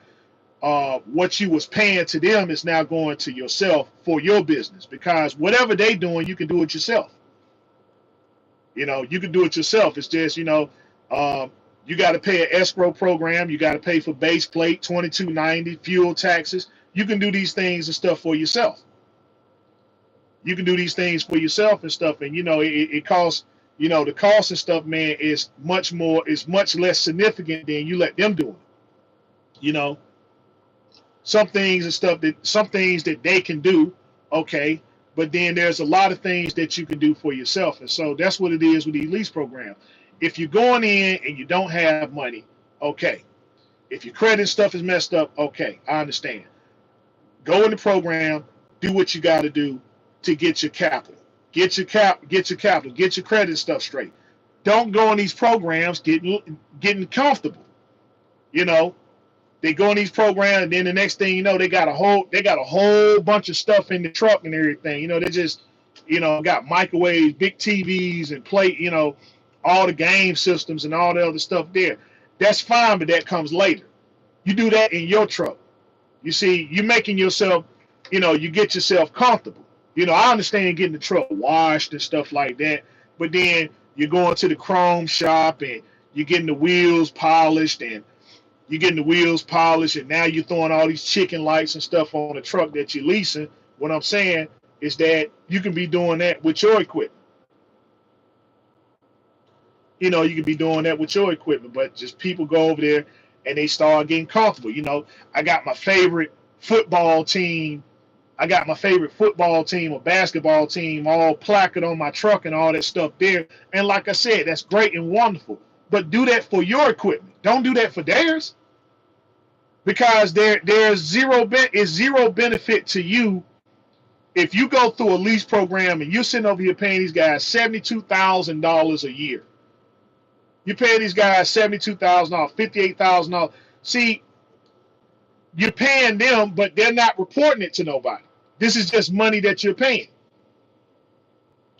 what you was paying to them is now going to yourself for your business. Because whatever they doing, you can do it yourself. You know, you can do it yourself. It's just, you know, you got to pay an escrow program. You got to pay for base plate, $22.90, fuel taxes. You can do these things and stuff for yourself. You can do these things for yourself and stuff. And, you know, it costs, you know, the cost and stuff, man, is much less significant than you let them do it. You know, some things that they can do, okay, but then there's a lot of things that you can do for yourself. And so that's what it is with the lease program. If you're going in and you don't have money, okay. If your credit stuff is messed up, okay, I understand. Go in the program, do what you got to do to get your capital. Get your capital, get your credit stuff straight. don't go in these programs getting comfortable. You know, they go in these programs, and then the next thing you know, they got a whole bunch of stuff in the truck and everything. You know, they just, got microwaves, big TVs, and play, all the game systems and all the other stuff there. That's fine, but that comes later. You do that in your truck. You see, you're making yourself, you get yourself comfortable. I understand getting the truck washed and stuff like that, but then you're going to the chrome shop and you're getting the wheels polished and now you're throwing all these chicken lights and stuff on the truck that you're leasing. What I'm saying is that you can be doing that with your equipment. You can be doing that with your equipment, but just people go over there and they start getting comfortable. I got my favorite football team. I got my favorite football team or basketball team all placard on my truck and all that stuff there. And like I said, that's great and wonderful. But do that for your equipment. Don't do that for theirs. Because there's zero benefit to you if you go through a lease program and you're sitting over here paying these guys $72,000 a year. You pay these guys $72,000, $58,000. See, you're paying them, but they're not reporting it to nobody. This is just money that you're paying.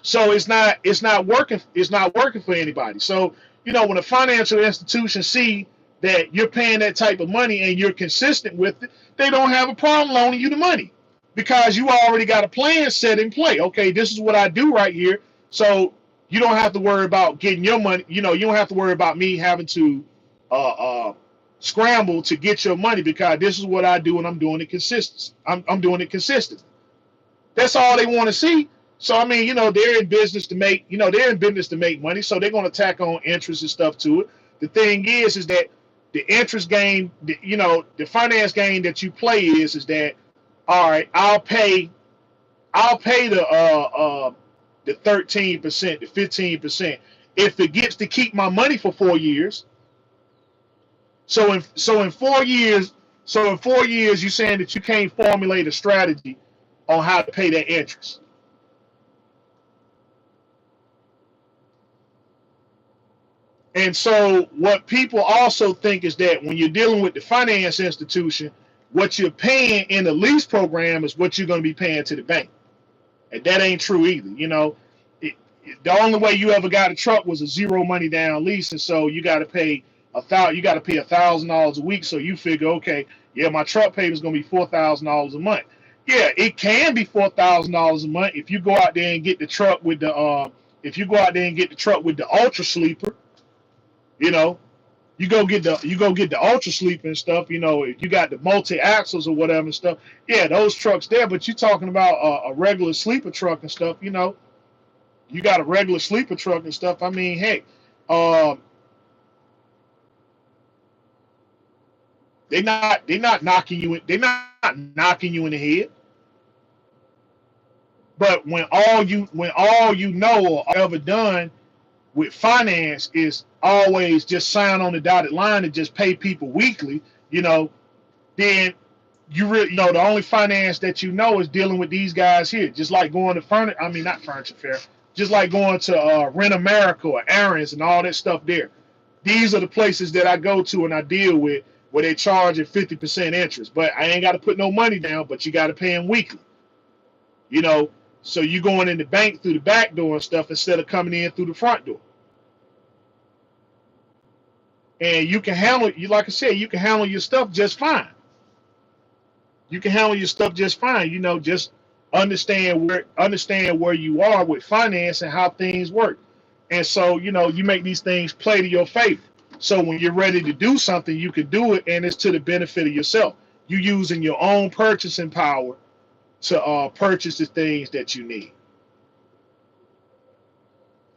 So it's not working. It's not working for anybody. So when a financial institution see that you're paying that type of money and you're consistent with it, they don't have a problem loaning you the money because you already got a plan set in play. Okay, this is what I do right here. So you don't have to worry about getting your money. You don't have to worry about me having to scramble to get your money because this is what I do and I'm doing it consistent. I'm doing it consistently. That's all they want to see. So I mean, they're in business to make, money. So they're going to tack on interest and stuff to it. The thing is that the interest game, the finance game that you play is that, all right, I'll pay the 13%, the 15%, if it gets to keep my money for 4 years. So in 4 years, you're saying that you can't formulate a strategy on how to pay that interest. And so what people also think is that when you're dealing with the finance institution, what you're paying in the lease program is what you're going to be paying to the bank. And that ain't true either. The only way you ever got a truck was a zero money down lease. And so you got to pay $1,000 a week. So you figure, okay, yeah, my truck payment is going to be $4,000 a month. Yeah, it can be $4,000 a month if you go out there and get the truck with the ultra sleeper. You go get the ultra sleeper and stuff. If you got the multi axles or whatever and stuff. Yeah, those trucks there. But you're talking about a regular sleeper truck and stuff. You got a regular sleeper truck and stuff. I mean, hey, they're not knocking you in the head. But when all you know or ever done with finance is always just sign on the dotted line and just pay people weekly, then you really the only finance that is dealing with these guys here. Just like going to not Furniture Fair, just like going to Rent America or Aaron's and all that stuff there. These are the places that I go to and I deal with where they charge at 50% interest. But I ain't got to put no money down, but you got to pay them weekly. So you going in the bank through the back door and stuff instead of coming in through the front door. And you can handle like I said, you can handle your stuff just fine. Just understand where you are with finance and how things work. And so, you make these things play to your favor. So when you're ready to do something, you can do it and it's to the benefit of yourself. You using your own purchasing power to purchase the things that you need.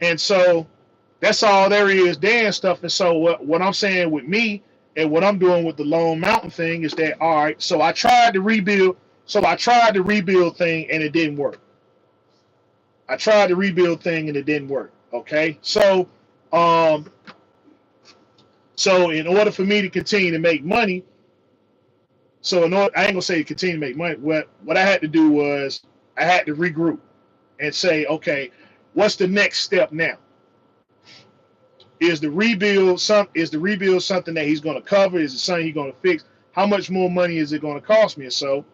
And so that's all there is there and stuff. And so what I'm saying with me and what I'm doing with the Lone Mountain thing is that, all right, so I tried the rebuild thing and it didn't work. Okay. So in order for me to continue to make money, I ain't gonna say continue to make money. What I had to do was I had to regroup and say, okay, what's the next step now? Is the rebuild something that he's going to cover? Is it something he's going to fix? How much more money is it going to cost me? And so,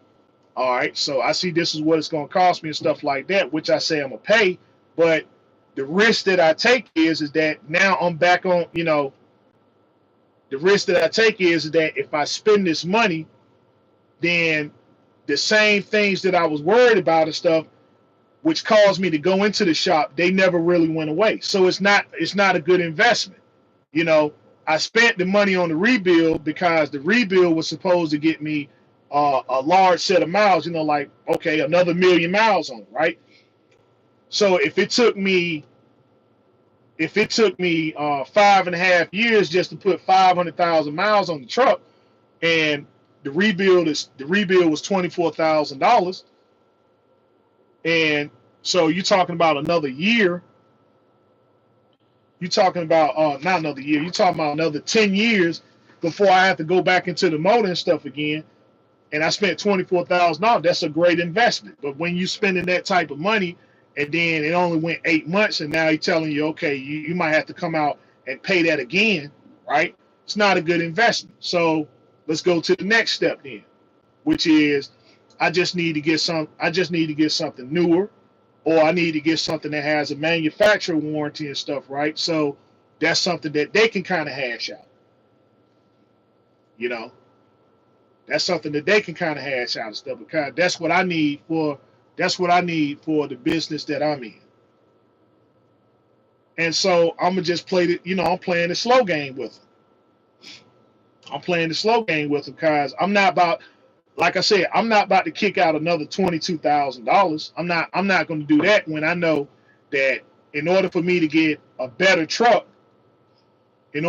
all right, so I see this is what it's going to cost me and stuff like that, which I say I'm gonna pay. But the risk that I take is that now I'm back on, the risk that I take is that if I spend this money, then the same things that I was worried about and stuff, which caused me to go into the shop, they never really went away. So it's not a good investment. You know, I spent the money on the rebuild because the rebuild was supposed to get me a large set of miles. Like, okay, another 1,000,000 miles on it, right? So if it took me 5.5 years just to put 500,000 miles on the truck, and the rebuild was $24,000, and so you're talking about another year. You're talking about not another year. You're talking about another 10 years before I have to go back into the motor and stuff again. And I spent $24,000. That's a great investment. But when you're spending that type of money, and then it only went 8 months, and now he's telling you, okay, you might have to come out and pay that again, right? It's not a good investment. So let's go to the next step then, which is I just need to get something newer, or I need to get something that has a manufacturer warranty and stuff, right? So that's something that they can kind of hash out. That's something that they can kind of hash out and stuff, because that's what I need for the business that I'm in. And so I'm gonna just play I'm playing the slow game with them. Because I'm not about, like I said, I'm not about to kick out another $22,000. I'm not going to do that when I know that in order for me to get a better truck, and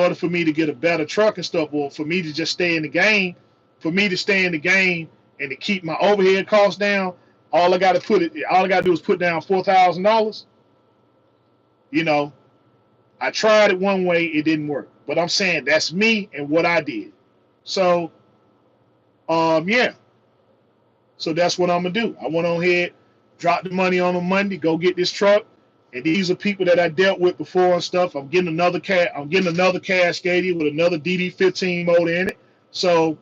stuff, or for me to just stay in the game, and to keep my overhead costs down, all I got to do is put down $4,000. I tried it one way, it didn't work. But I'm saying that's me and what I did. So, yeah. So that's what I'm gonna do. I went on ahead, dropped the money on Monday, go get this truck, and these are people that I dealt with before and stuff. I'm getting another Cascadia with another DD15 motor in it. So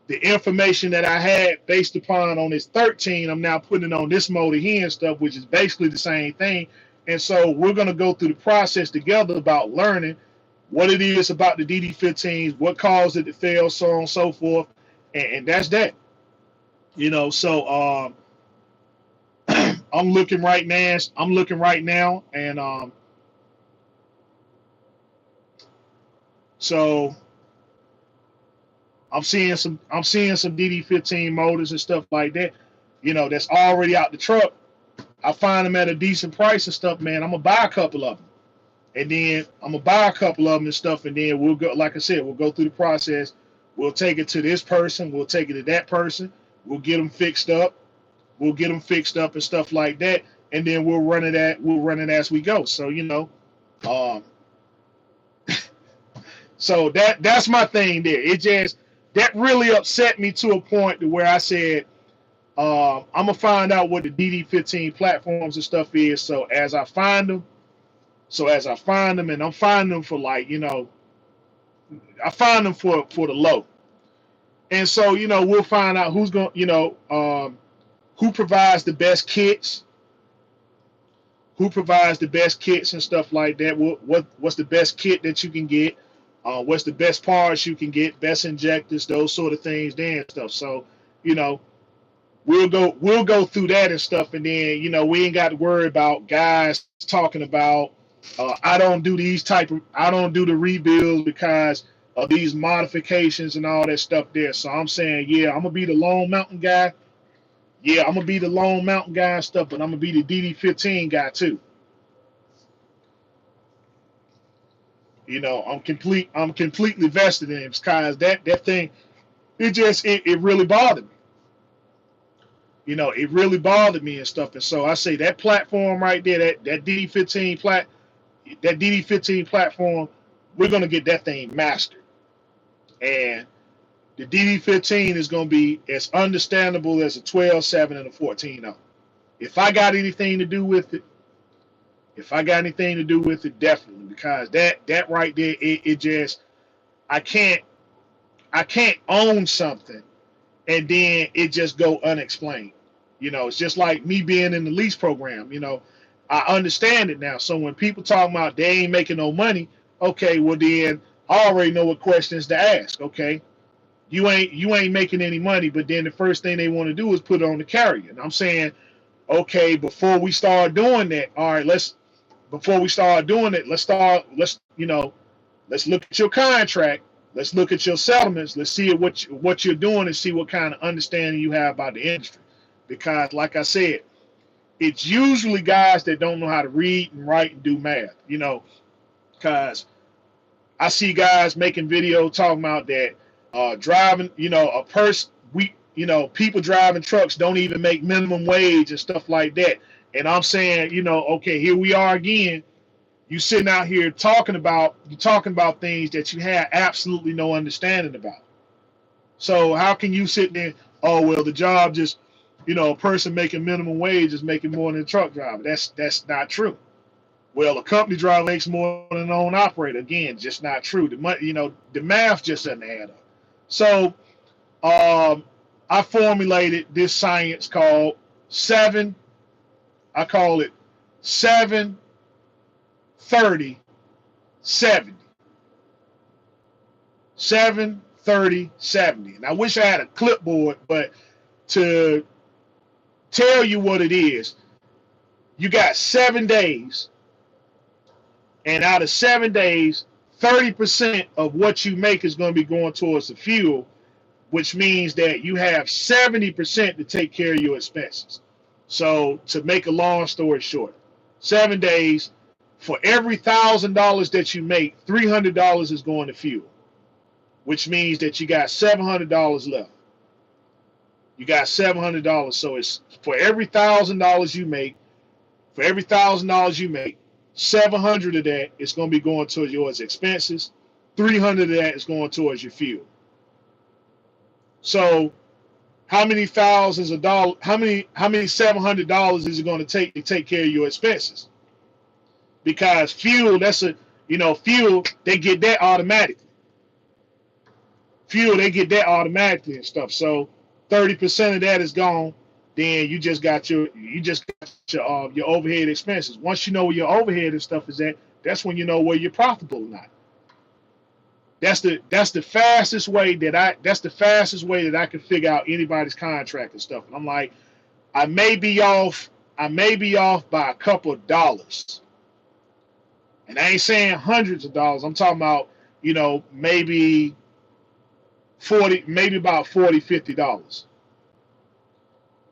the information that I had based upon on this 13, I'm now putting it on this motor here and stuff, which is basically the same thing. And so we're gonna go through the process together about learning what it is about the DD15s, what caused it to fail, so on and so forth, and that's that. So I'm looking right now, and so I'm seeing some DD15 motors and stuff like that, that's already out the truck. I find them at a decent price and stuff, man. I'm gonna buy a couple of them, and then and stuff, and then we'll go. Like I said, we'll go through the process. We'll take it to this person. We'll take it to that person. We'll get them fixed up. And stuff like that, and then we'll run it as we go. So um, so that's my thing there. That really upset me to a point to where I said, I'm gonna find out what the DD15 platforms and stuff is. So as I find them, and I'm finding them for I find them for the low. And so we'll find out who's going, who provides the best kits, and stuff like that. What's the best kit that you can get? What's the best parts you can get? Best injectors, those sort of things, there and stuff. So we'll go through that and stuff, and then we ain't got to worry about guys talking about I don't do the rebuilds because of these modifications and all that stuff there. So I'm saying, yeah, I'm gonna be the Lone Mountain guy. Yeah, I'm gonna be the Lone Mountain guy and stuff, but I'm gonna be the DD15 guy too. I'm completely vested in it, because that thing, it really bothered me. It really bothered me and stuff. And so I say that platform right there, that DD15 platform, we're gonna get that thing mastered. And the DD15 is gonna be as understandable as a 12.7 and a 14.0. If I got anything to do with it, If I got anything to do with it, definitely, because that right there, it just I can't own something and then it just go unexplained. It's just like me being in the lease program. I understand it now. So when people talk about they ain't making no money, okay, well then I already know what questions to ask. Okay, you ain't making any money, but then the first thing they want to do is put it on the carrier. And I'm saying, okay, before we start doing that, all right, before we start doing it, let's look at your contract. Let's look at your settlements. Let's see what you're doing and see what kind of understanding you have about the industry. Because, like I said, it's usually guys that don't know how to read and write and do math. Because I see guys making videos talking about that driving. A person people driving trucks don't even make minimum wage and stuff like that. And I'm saying, okay, here we are again. You sitting out here talking about things that you have absolutely no understanding about. So how can you sit there? Oh well, the job just, a person making minimum wage is making more than a truck driver. That's not true. Well, a company driver makes more than an own operator. Again, just not true. The money, the math just doesn't add up. So I formulated this science called seven. I call it 7, 30, 70. 7, 30, 70. And I wish I had a clipboard, but to tell you what it is, you got 7 days, and out of 7 days, 30% of what you make is going to be going towards the fuel, which means that you have 70% to take care of your expenses. So to make a long story short, 7 days, for every $1,000 that you make, $300 is going to fuel, which means that you got $700 left. You got $700. So it's for every $1,000 you make, $700 of that is going to be going towards your expenses. 300 of that is going towards your fuel. So how many thousands of dollars, how many $700 is it going to take care of your expenses? Because fuel, fuel, they get that automatically. Fuel, they get that automatically and stuff. So 30% of that is gone. Then you just got your overhead expenses. Once you know where your overhead and stuff is at, that's when you know where you're profitable or not. That's the fastest way that I can figure out anybody's contract and stuff. And I'm like, I may be off by a couple of dollars. And I ain't saying hundreds of dollars. I'm talking about, maybe about $40, $50.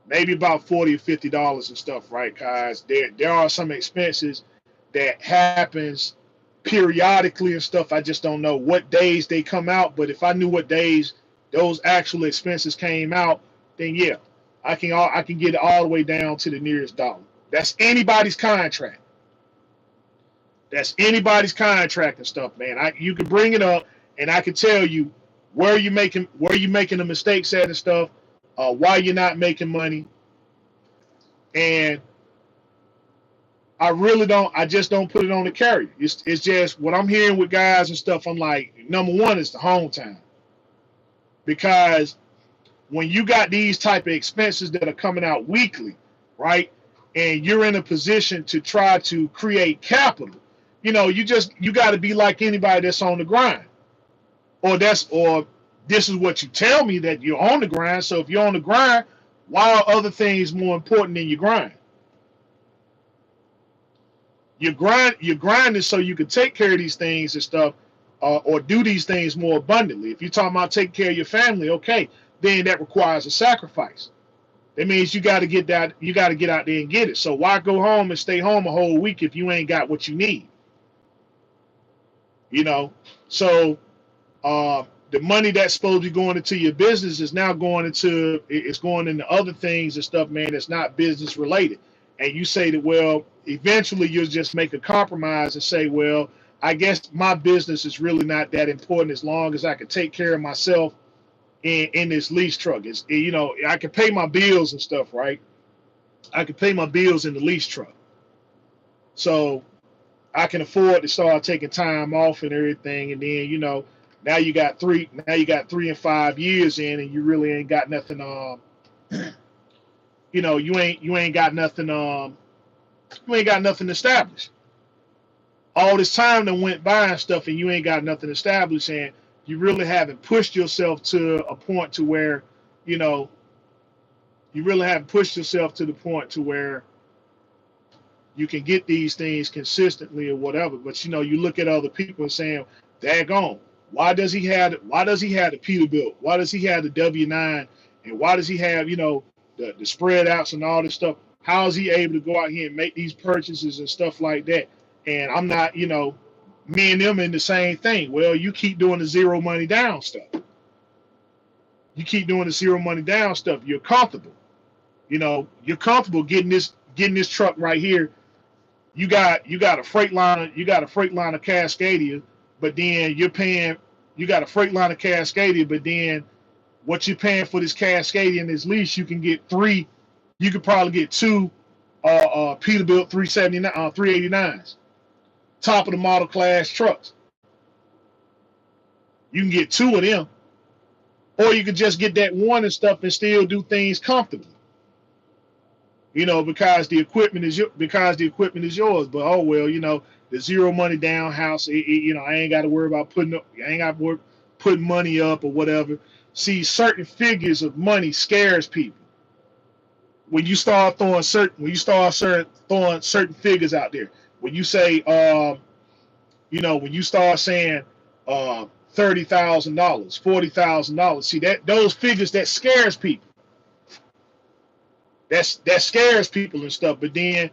Maybe about $40 or $50 and stuff, right? Because there are some expenses that happens periodically and stuff. I just don't know what days they come out. But if I knew what days those actual expenses came out, then yeah, I can get it all the way down to the nearest dollar. That's anybody's contract. That's anybody's contract and stuff, man. You can bring it up, and I can tell you where you making the mistakes at and stuff, why you're not making money, and I just don't put it on the carrier. It's just what I'm hearing with guys and stuff. I'm like, number one is the home time, because when you got these type of expenses that are coming out weekly, right, and you're in a position to try to create capital, you got to be like anybody that's on the grind, or this is what you tell me, that you're on the grind. So if you're on the grind, why are other things more important than your grind? You're grinding so you can take care of these things and stuff, or do these things more abundantly. If you're talking about taking care of your family, okay, then that requires a sacrifice. That means you got to get out there and get it. So why go home and stay home a whole week if you ain't got what you need? So the money that's supposed to be going into your business is now going into other things and stuff, man, that's not business related. And you say that, well, eventually you'll just make a compromise and say, well, I guess my business is really not that important as long as I can take care of myself in this lease truck. I can pay my bills and stuff, right? I can pay my bills in the lease truck. So I can afford to start taking time off and everything. And then, now you got 3 and 5 years in, and you really ain't got nothing. You ain't got nothing. You ain't got nothing established. All this time that went by and stuff, and you ain't got nothing established, and you really haven't pushed yourself to a point to where, you know, you really haven't pushed yourself to the point to where you can get these things consistently or whatever. But you look at other people and saying, daggone, why does he have the Peterbilt? Why does he have the W9? And why does he have, the spread outs and all this stuff? How is he able to go out here and make these purchases and stuff like that? And I'm not, me and them in the same thing. Well, you keep doing the zero money down stuff. You keep doing the zero money down stuff. You're comfortable. You're comfortable getting this truck right here. You got a Freightliner, Cascadia, but then you got a Freightliner Cascadia, but then what you're paying for this Cascadia and this lease, you can get three. You could probably get two Peterbilt 389s, top of the model class trucks. You can get two of them, or you could just get that one and stuff and still do things comfortably. Because the equipment is yours. But oh well, the zero money down house. I ain't got to worry about putting money up or whatever. See, certain figures of money scares people. When you start throwing certain figures out there, when you say, when you start saying $30,000, $40,000, see those figures that scares people. That scares people and stuff. But then,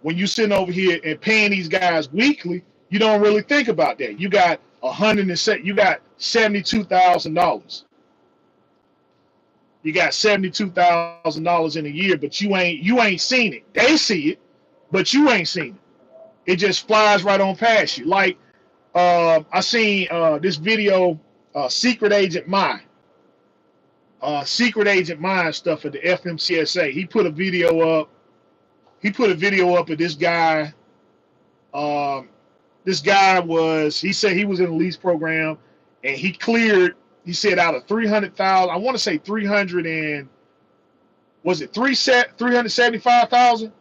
when you sitting over here and paying these guys weekly, you don't really think about that. You got $72,000. You got $72,000 in a year, but you ain't seen it. They see it, but you ain't seen it. It just flies right on past you. Like I seen this video, Secret Agent My stuff at the FMCSA. He put a video up. Of this guy. He said he was in a lease program, and he cleared. He said out of 300,000, I want to say 375,000.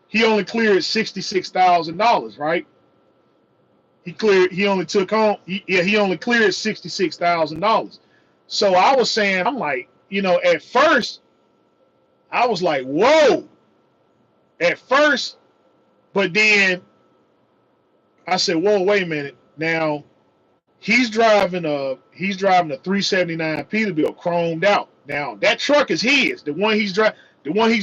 He only cleared $66,000, right? He only cleared $66,000. So I was saying, I'm like, at first, I was like, whoa. At first, but then I said, whoa, wait a minute. Now he's driving a 379 Peterbilt chromed out. Now that truck is his. The one he's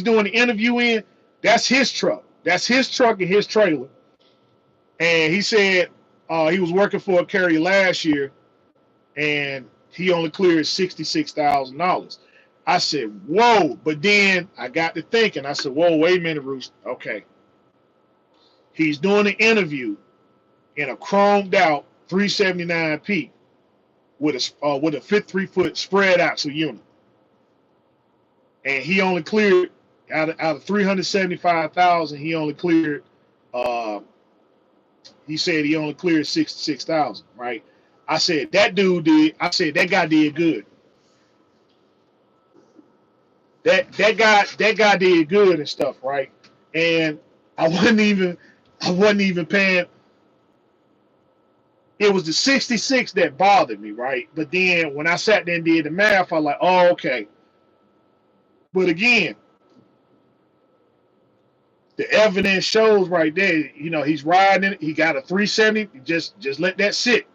doing the interview in, that's his truck. That's his truck and his trailer. And he said he was working for a carrier last year, and he only cleared $66,000. I said, whoa. But then I got to thinking. I said, whoa, wait a minute, Roost. Okay. He's doing an interview in a chromed out 379P with a 53-foot spread axle unit. And he only cleared, out of 375,000, he only cleared, he said he only cleared 66,000, right? I said, that guy did good. That guy did good and stuff, right? And I wasn't even paying. It was the 66 that bothered me, right? But then when I sat there and did the math, I was like, oh, okay. But again, the evidence shows right there, he's riding it. He got a 370. Just let that sit.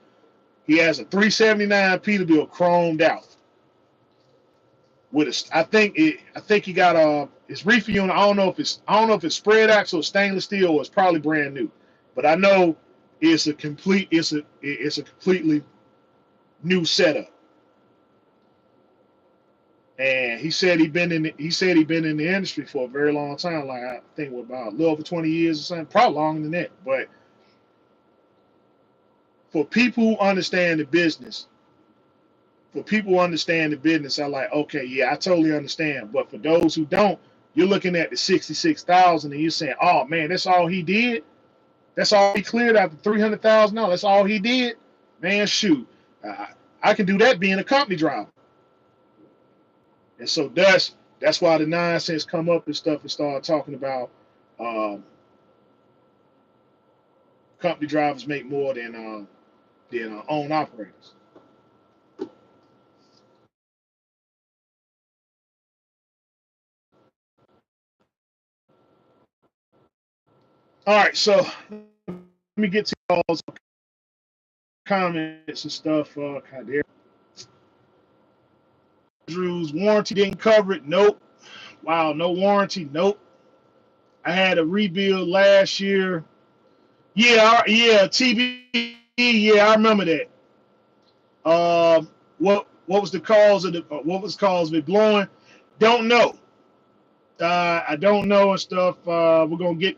He has a 379 Peterbilt chromed out. I think he got his reefer unit. I don't know if it's spread axle or stainless steel, or it's probably brand new. But I know it's a completely new setup. And he said he'd been in the industry for a very long time. Like I think about a little over 20 years or something, probably longer than that. But for people who understand the business, I'm like, okay, yeah, I totally understand. But for those who don't, You're looking at the 66,000 and you're saying, oh man, that's all he did. That's all he cleared after $300,000. That's all he did. Man, shoot, I can do that being a company driver. And so that's why the nonsense come up and stuff and start talking about um, company drivers make more than own operators. All right, so let me get to y'all's comments and stuff. God, Drew's warranty didn't cover it. Nope. Wow, no warranty. Nope. I had a rebuild last year. Yeah, yeah, TV. Yeah, I remember that. What was the cause of the what was the cause of it blowing? Don't know. I don't know and stuff. We're gonna get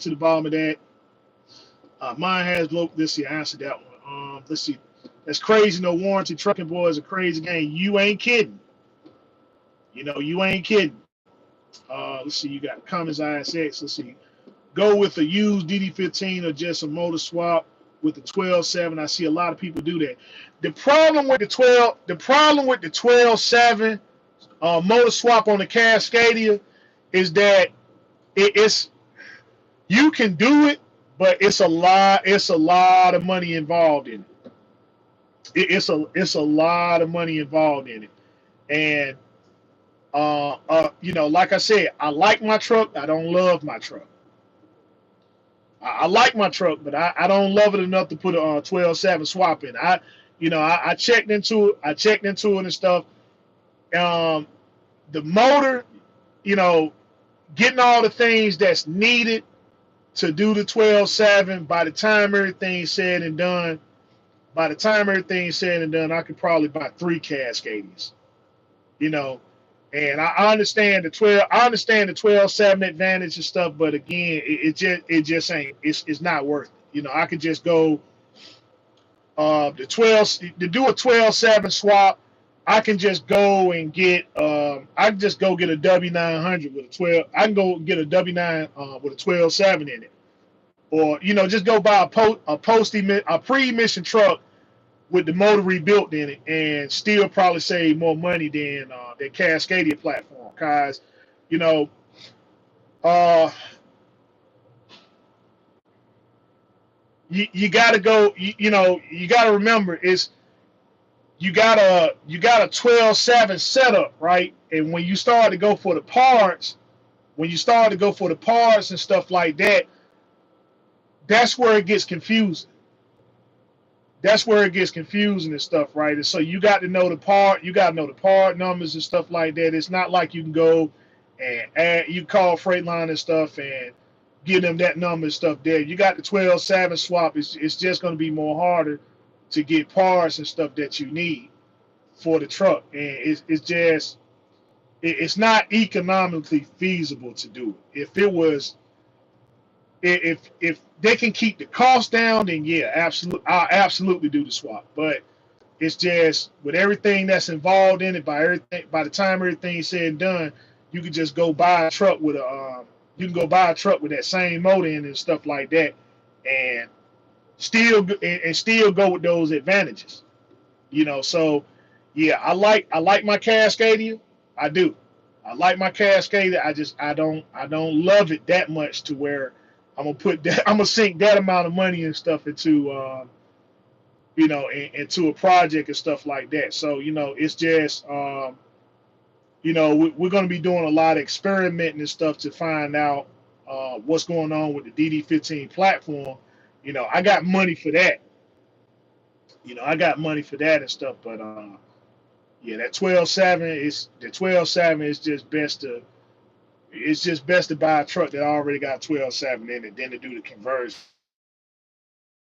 to the bottom of that. Mine has low. Let's see. I answered that one. Let's see. That's crazy. No warranty. Trucking boy is a crazy game. You ain't kidding. You ain't kidding. Let's see. You got Cummins ISX. Let's see. Go with a used DD15 or just a motor swap with the 12.7. I see a lot of people do that. The problem with the 12.7 motor swap on the Cascadia is that it's you can do it, but it's a lot of money involved in it's a lot of money involved in it. And like I said, I like my truck. I don't love my truck. I like my truck, but I don't love it enough to put a 12.7 swap in. I checked into it. I checked into it and stuff. Um, the motor, you know, getting all the things that's needed to do the 12.7. By the time everything's said and done, I could probably buy 3 Cascadians. You know, and I understand the 12. I understand the 12.7 advantage and stuff, but again, it just ain't. It's not worth it. I could just go the 12 to do a 12.7 swap. I can just go and get. I can just go get a W900 with a 12. I can go get a W9 with a 12.7 in it, or just go buy a pre-emission truck with the motor rebuilt in it, and still probably save more money than the Cascadia platform. Cause you know, uh, you got to go. You got to remember is you got a 12.7 setup, right? And when you start to go for the parts and stuff like that, that's where it gets confusing. That's where it gets confusing and stuff, right? And so you got to know the part numbers and stuff like that. It's not like you can go and you call Freightliner and stuff and give them that number and stuff there. You got the 12.7 swap. It's just going to be more harder to get parts and stuff that you need for the truck. And it's not economically feasible to do it. If it was, if they can keep the cost down, then yeah, absolutely, I'll absolutely do the swap. But it's just with everything that's involved in it. By the time everything's said and done, you can just go buy a truck with that same motor in and stuff like that, and still go with those advantages. So yeah, I like my Cascadia. I do. I like my Cascadia. I don't love it that much to where I'm gonna sink that amount of money and stuff into a project and stuff like that. So it's just we're going to be doing a lot of experimenting and stuff to find out what's going on with the DD15 platform. I got money for that. I got money for that and stuff. But yeah, that 12.7 is just best to. It's just best to buy a truck that already got 12.7 in it, than to do the conversion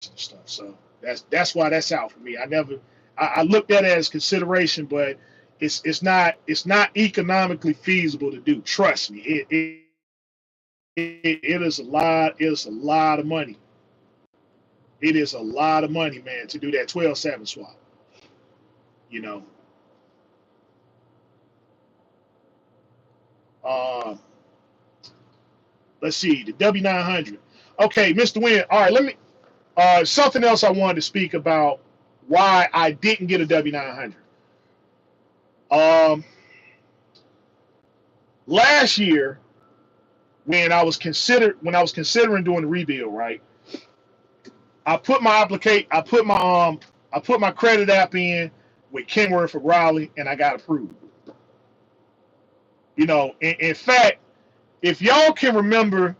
and stuff. So that's why that's out for me. I looked at it as consideration, but it's not economically feasible to do. Trust me, it is a lot. It's a lot of money. It is a lot of money, man, to do that 12.7 swap. You know, let's see, the W900. Okay, Mr. Wynn. All right, let me. Something else I wanted to speak about why I didn't get a W900. Last year when I was considering doing the rebuild, right? I put my credit app in with Kenworth of Raleigh, and I got approved. You know, in fact, if y'all can remember,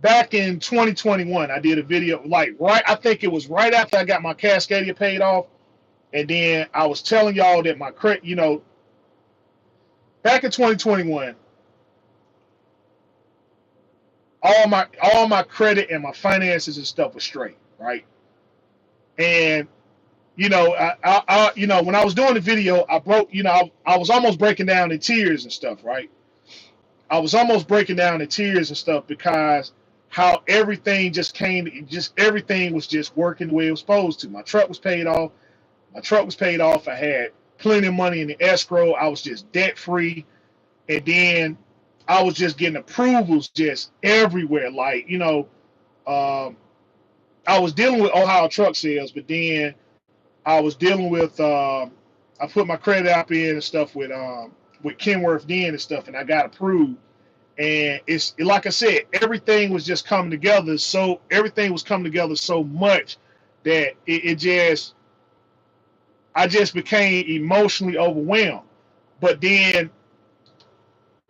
back in 2021, I did a video I think it was right after I got my Cascadia paid off, and then I was telling y'all that my credit, you know, back in 2021, all my credit and my finances and stuff was straight, right? And you know, you know, when I was doing the video, I broke, you know, I was almost breaking down in tears and stuff, right? I was almost breaking down in tears and stuff because how everything just came, just everything was just working the way it was supposed to. My truck was paid off. I had plenty of money in the escrow. I was just debt free, and then I was just getting approvals just everywhere. Like, you know, I was dealing with Ohio truck sales, but then I was dealing with I put my credit app in and stuff with Kenworth then and stuff, and I got approved. And it's like I said, everything was just coming together. So everything was coming together so much that I just became emotionally overwhelmed. But then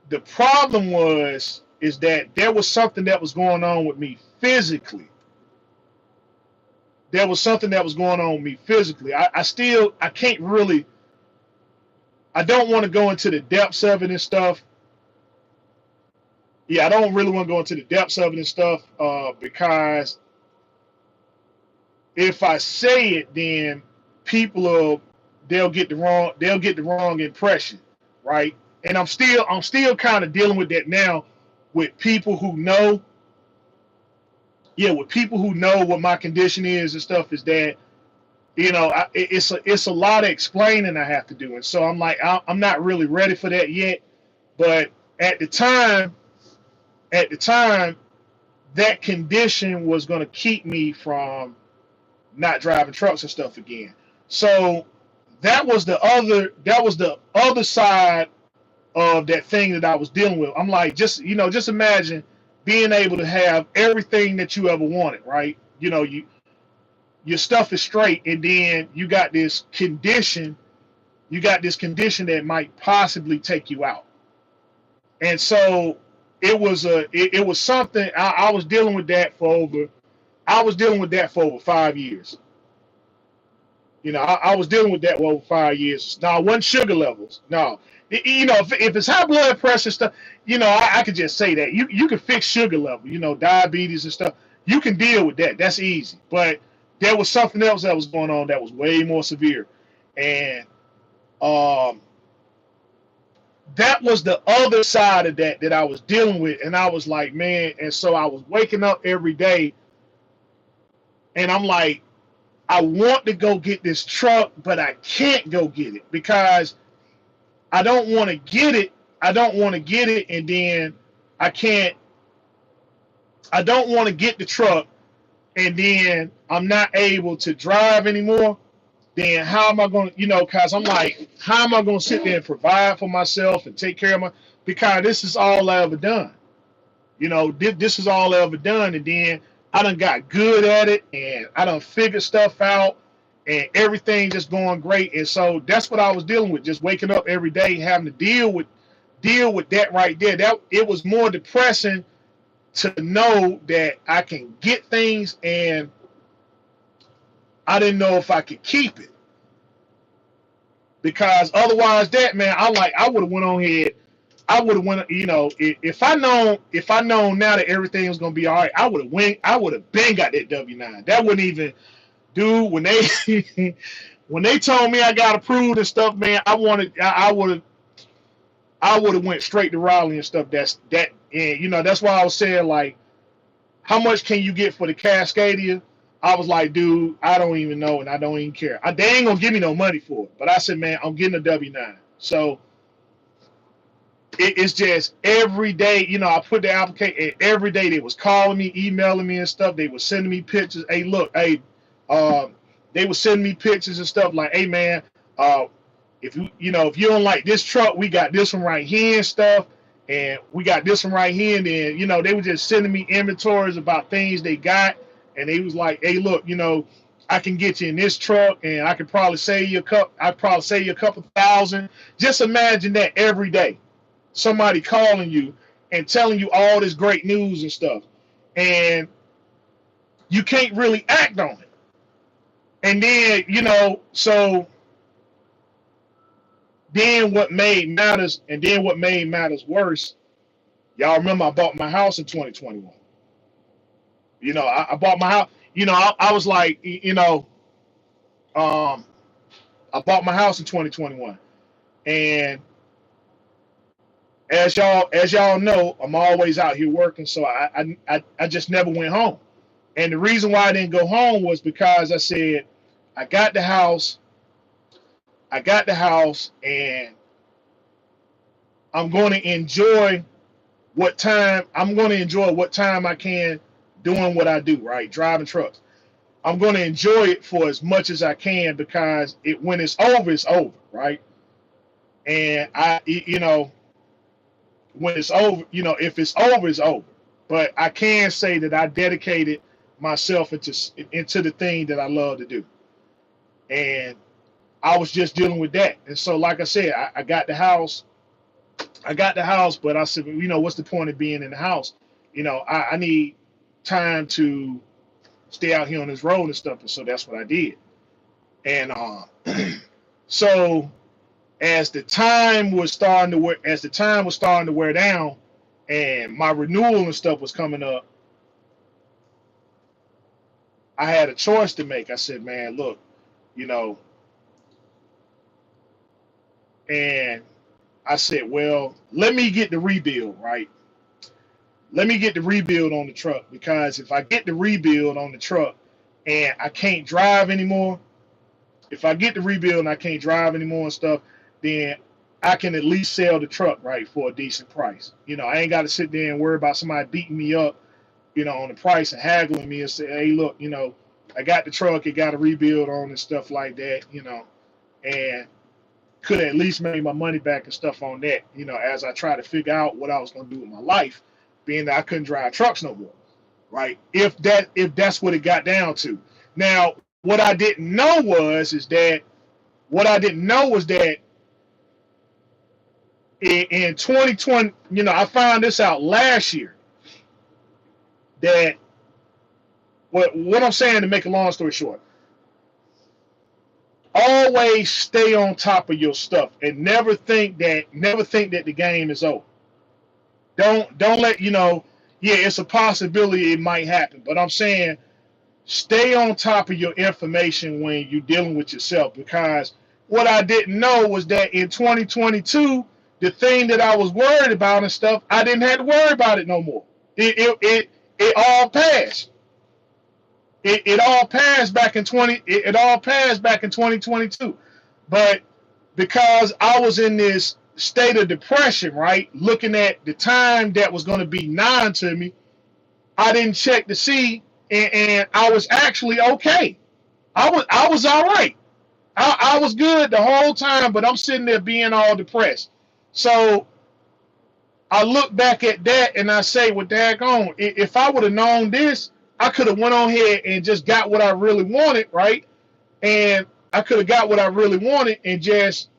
the problem is that there was something that was going on with me physically. There was something that was going on with me physically. I can't really, I don't want to go into the depths of it and stuff. Yeah, I don't really want to go into the depths of it and stuff because if I say it, then they'll get the wrong impression, right? And I'm still kind of dealing with that now with people who know. Yeah, with people who know what my condition is and stuff, is that, you know, it's a lot of explaining I have to do, and so I'm like, I'm not really ready for that yet. But at the time, that condition was going to keep me from not driving trucks and stuff again. So that was the other side of that thing that I was dealing with. I'm like, just imagine being able to have everything that you ever wanted, right? You know, your stuff is straight, and then you got this condition that might possibly take you out. And so it was something I was dealing with that for over 5 years. You know, I was dealing with that for over 5 years. Now, it wasn't sugar levels. No, you know, if it's high blood pressure stuff, you know, I could just say that you can fix sugar level. You know, diabetes and stuff. You can deal with that. That's easy. But there was something else that was going on that was way more severe, and that was the other side of that I was dealing with. And I was like, man. And so I was waking up every day, and I'm like, I want to go get this truck, but I can't go get it because I don't want to get it. And then I can't. I don't want to get the truck, and then I'm not able to drive anymore. Then how am I going to, you know, because I'm like, how am I going to sit there and provide for myself and take care of because this is all I ever done. You know, this is all I ever done. And then I done got good at it, and I done figured stuff out, and everything just going great. And so that's what I was dealing with, just waking up every day, having to deal with that right there. That it was more depressing to know that I can get things, and I didn't know if I could keep it. Because otherwise, that man, I would have went on ahead. I would have went, you know, if I known now that everything was gonna be all right, I would have been got that W9. That wouldn't even, dude. When they when they told me I got approved and stuff, man, I would have went straight to Raleigh and stuff. And you know, that's why I was saying, like, how much can you get for the Cascadia? I was like, dude, I don't even know, and I don't even care. They ain't gonna give me no money for it. But I said, man, I'm getting a W9. So it's just every day, I put the application, every day they was calling me, emailing me and stuff. They was sending me pictures. Hey, look, hey, uh, they was sending me pictures and stuff like, hey man, uh, if you don't like this truck, we got this one right here and stuff, and we got this one right here. And then, they were just sending me inventories about things they got, and they was like, hey, look, I can get you in this truck, and I could probably save you a couple thousand. Just imagine that every day somebody calling you and telling you all this great news and stuff, and you can't really act on it. And then, so what made matters worse, y'all remember I bought my house in 2021. I bought my house. I was like, um, I bought my house in 2021, and as y'all know, I'm always out here working, so I just never went home. And the reason why I didn't go home was because I said, I got the house, and I'm going to enjoy what time I can doing what I do, right? Driving trucks. I'm going to enjoy it for as much as I can, because when it's over, right? And when it's over, if it's over, it's over. But I can say that I dedicated myself into the thing that I love to do. And I was just dealing with that. And so, like I said, I got the house. But I said, what's the point of being in the house? I need time to stay out here on this road and stuff. And so that's what I did. And so as the time was starting to wear down, and my renewal and stuff was coming up, I had a choice to make. I said, man, look, and I said, well, let me get the rebuild, right? Let me get the rebuild on the truck, because if I get the rebuild on the truck and I can't drive anymore, if I get the rebuild and I can't drive anymore and stuff, then I can at least sell the truck, right, for a decent price. I ain't got to sit there and worry about somebody beating me up, on the price and haggling me and say, hey, look, I got the truck, it got a rebuild on and stuff like that, and could at least make my money back and stuff on that, as I try to figure out what I was going to do with my life, being that I couldn't drive trucks no more, right? If that's what it got down to. Now, what I didn't know was that in 2020, I found this out last year, that what I'm saying, to make a long story short, always stay on top of your stuff and never think that the game is over. Don't let yeah, it's a possibility it might happen, but I'm saying stay on top of your information when you're dealing with yourself, because what I didn't know was that in 2022, the thing that I was worried about and stuff, I didn't have to worry about it no more. It all passed. It all passed back in 2022. But because I was in this state of depression, right, looking at the time that was going to be nigh to me, I didn't check to see, and I was actually okay. I was all right. I was good the whole time, but I'm sitting there being all depressed. So I look back at that and I say, well, daggone, if I would have known this, I could have went on here and just got what I really wanted, right? And I could have got what I really wanted and just,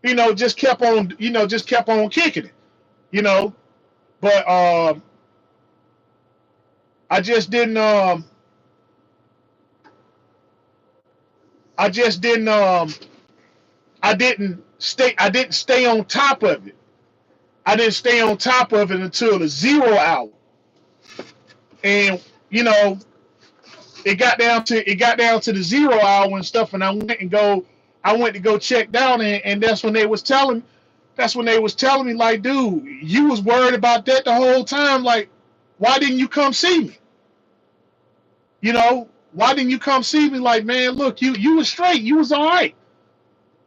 just kept on kicking it, you know. But I just didn't, I didn't stay on top of it. I didn't stay on top of it until the 0 hour. And, it got down to the 0 hour and stuff, and I went to go check down, and that's when they was telling me, like, dude, you was worried about that the whole time. Like, why didn't you come see me? Why didn't you come see me? Like, man, look, you was straight, you was all right.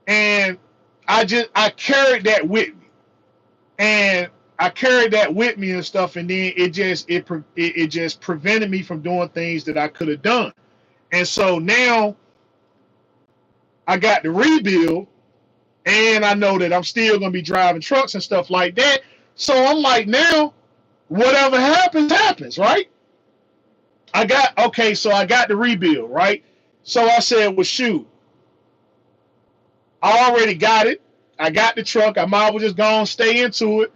And I carried that with me, and I carried that with me and stuff, and then it just prevented me from doing things that I could have done. And so now I got the rebuild, and I know that I'm still gonna be driving trucks and stuff like that. So I'm like, now whatever happens, happens, right? So I got the rebuild, right? So I said, well, shoot, I already got it. I got the truck. I might as well just go and stay into it.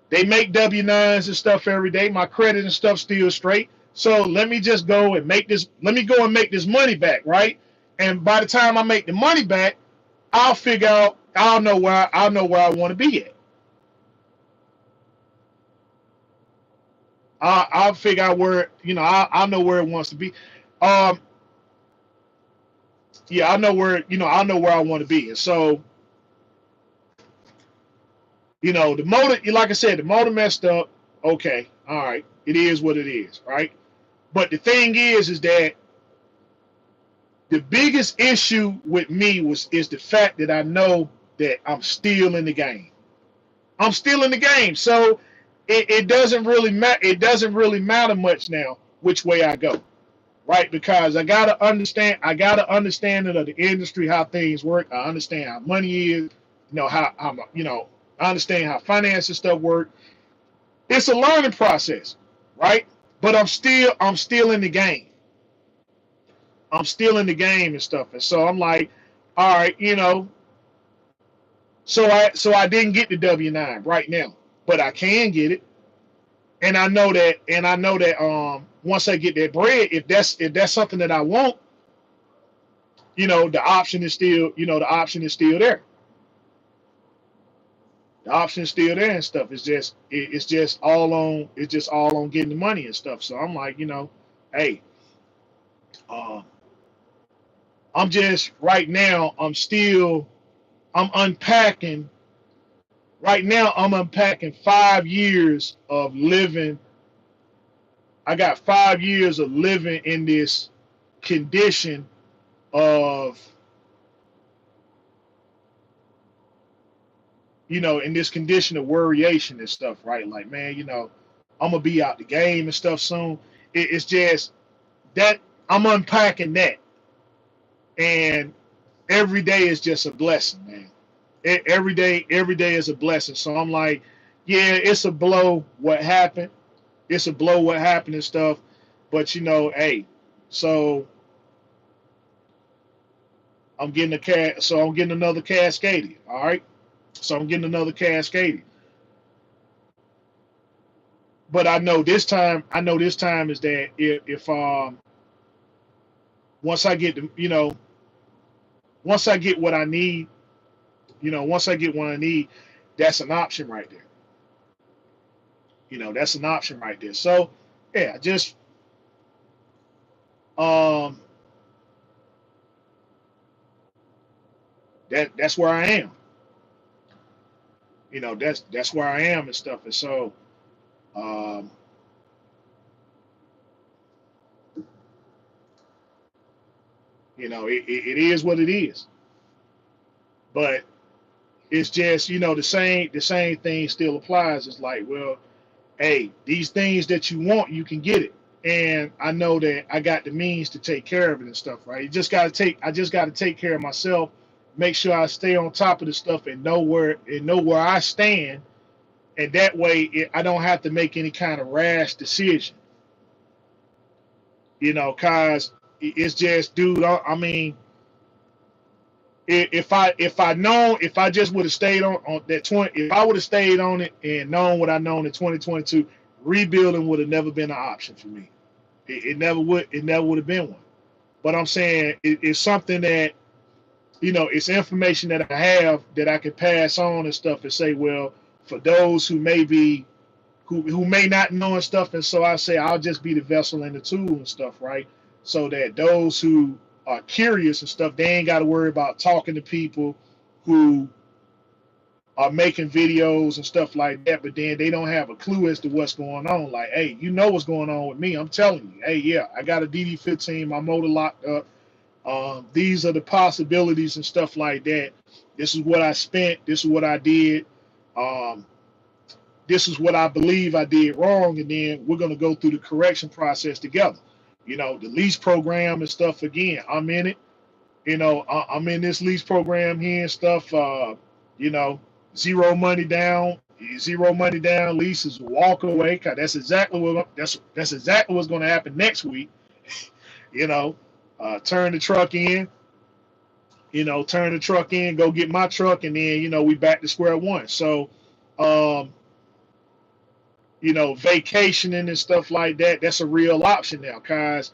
They make W-9s and stuff every day. My credit and stuff still straight. So let me just go and make this. Let me go and make this money back, right? And by the time I make the money back, I'll figure out. I'll know where I want to be at. I'll figure out where I'll know where it wants to be. Um, yeah, I know where I know where I want to be. And so the motor, like I said, the motor messed up. Okay, all right, it is what it is, right? But the thing is that the biggest issue with me is the fact that I know that I'm still in the game. I'm still in the game, so it doesn't really matter. It doesn't really matter much now which way I go, right? Because I gotta understand. I gotta understand of the industry, how things work. I understand how money is. I understand how finance and stuff work. It's a learning process, right? But I'm still in the game. I'm still in the game and stuff. And so I'm like, all right, so I didn't get the W-9 right now, but I can get it. And I know that once I get that bread, if that's something that I want, the option is still, the option is still there. The option is still there and stuff. It's just all on getting the money and stuff. So I'm like, hey, um, I'm just right now. I'm unpacking. Right now, I'm unpacking 5 years of living. I got 5 years of living in this condition of, in this condition of worryation and stuff, right? Like, man, I'm gonna be out the game and stuff soon. It's just that I'm unpacking that, and every day is just a blessing, man. Every day is a blessing. So I'm like, yeah, it's a blow what happened. It's a blow what happened and stuff. But hey, so I'm getting another Cascadia. All right. So I'm getting another Cascadia. But I know this time is that if once I get once I get what I need, once I get what I need, that's an option right there. That's an option right there. So yeah, just um that's where I am. That's where I am and stuff. And so um it is what it is. But it's just, the same thing still applies. It's like, well, hey, these things that you want, you can get it. And I know that I got the means to take care of it and stuff, right? I just gotta take care of myself, make sure I stay on top of the stuff and know where I stand. And that way I don't have to make any kind of rash decision, cause it's just, dude, I mean, if I just would have stayed on that 20, if I would have stayed on it and known what I known in 2022, rebuilding would have never been an option for me. It never would have been one. But I'm saying it's something that, it's information that I have that I can pass on and stuff and say, well, for those who may not know and stuff, and so I say I'll just be the vessel and the tool and stuff, right? So that those who are curious and stuff, they ain't got to worry about talking to people who are making videos and stuff like that, but then they don't have a clue as to what's going on. Like, hey, what's going on with me? I'm telling you, hey, yeah, I got a DD15, my motor locked up. These are the possibilities and stuff like that. This is what I spent. This is what I did. Um, this is what I believe I did wrong, and then we're going to go through the correction process together. The lease program and stuff. Again, I'm in it. I'm in this lease program here and stuff. You know, zero money down. Zero money down. Leases walk away. 'Cause that's exactly what's going to happen next week. You know, turn the truck in. Turn the truck in, go get my truck, and then we back to square one. So, um, vacationing and stuff like that, that's a real option now, cause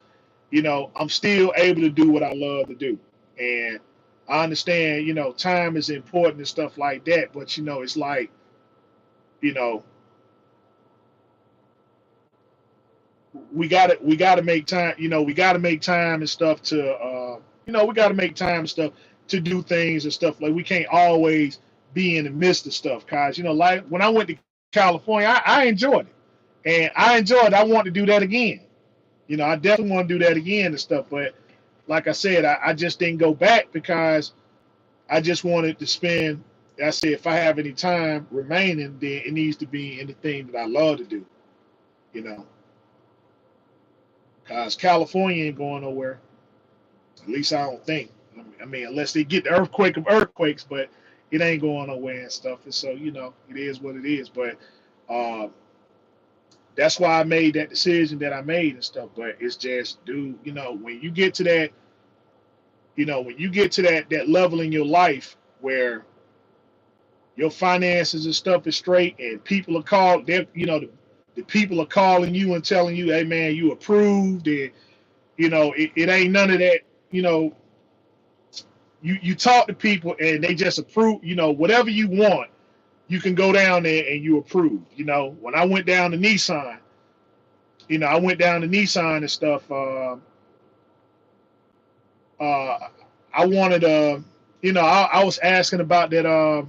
I'm still able to do what I love to do, and I understand time is important and stuff like that, but it's like you know we gotta make time. We gotta make time and stuff to we gotta make time and stuff to do things and stuff. Like we can't always be in the midst of stuff, cause like when I went to California, I enjoyed it, and I enjoyed it. I want to do that again. I definitely want to do that again and stuff. But like I said, I just didn't go back because I just wanted to spend. I said if I have any time remaining, then it needs to be anything that I love to do. You know, because California ain't going nowhere. At least I don't think. I mean, unless they get the earthquake of earthquakes, but it ain't going nowhere and stuff. And so, it is what it is. But uh, that's why I made that decision that I made and stuff. But it's just, dude, when you get to that, when you get to that level in your life where your finances and stuff is straight and people are called, the people are calling you and telling you, hey man, you approved, and it ain't none of that, you know, you talk to people and they just approve, whatever you want, you can go down there and you approve. When I went down to Nissan, and stuff. I wanted I was asking about the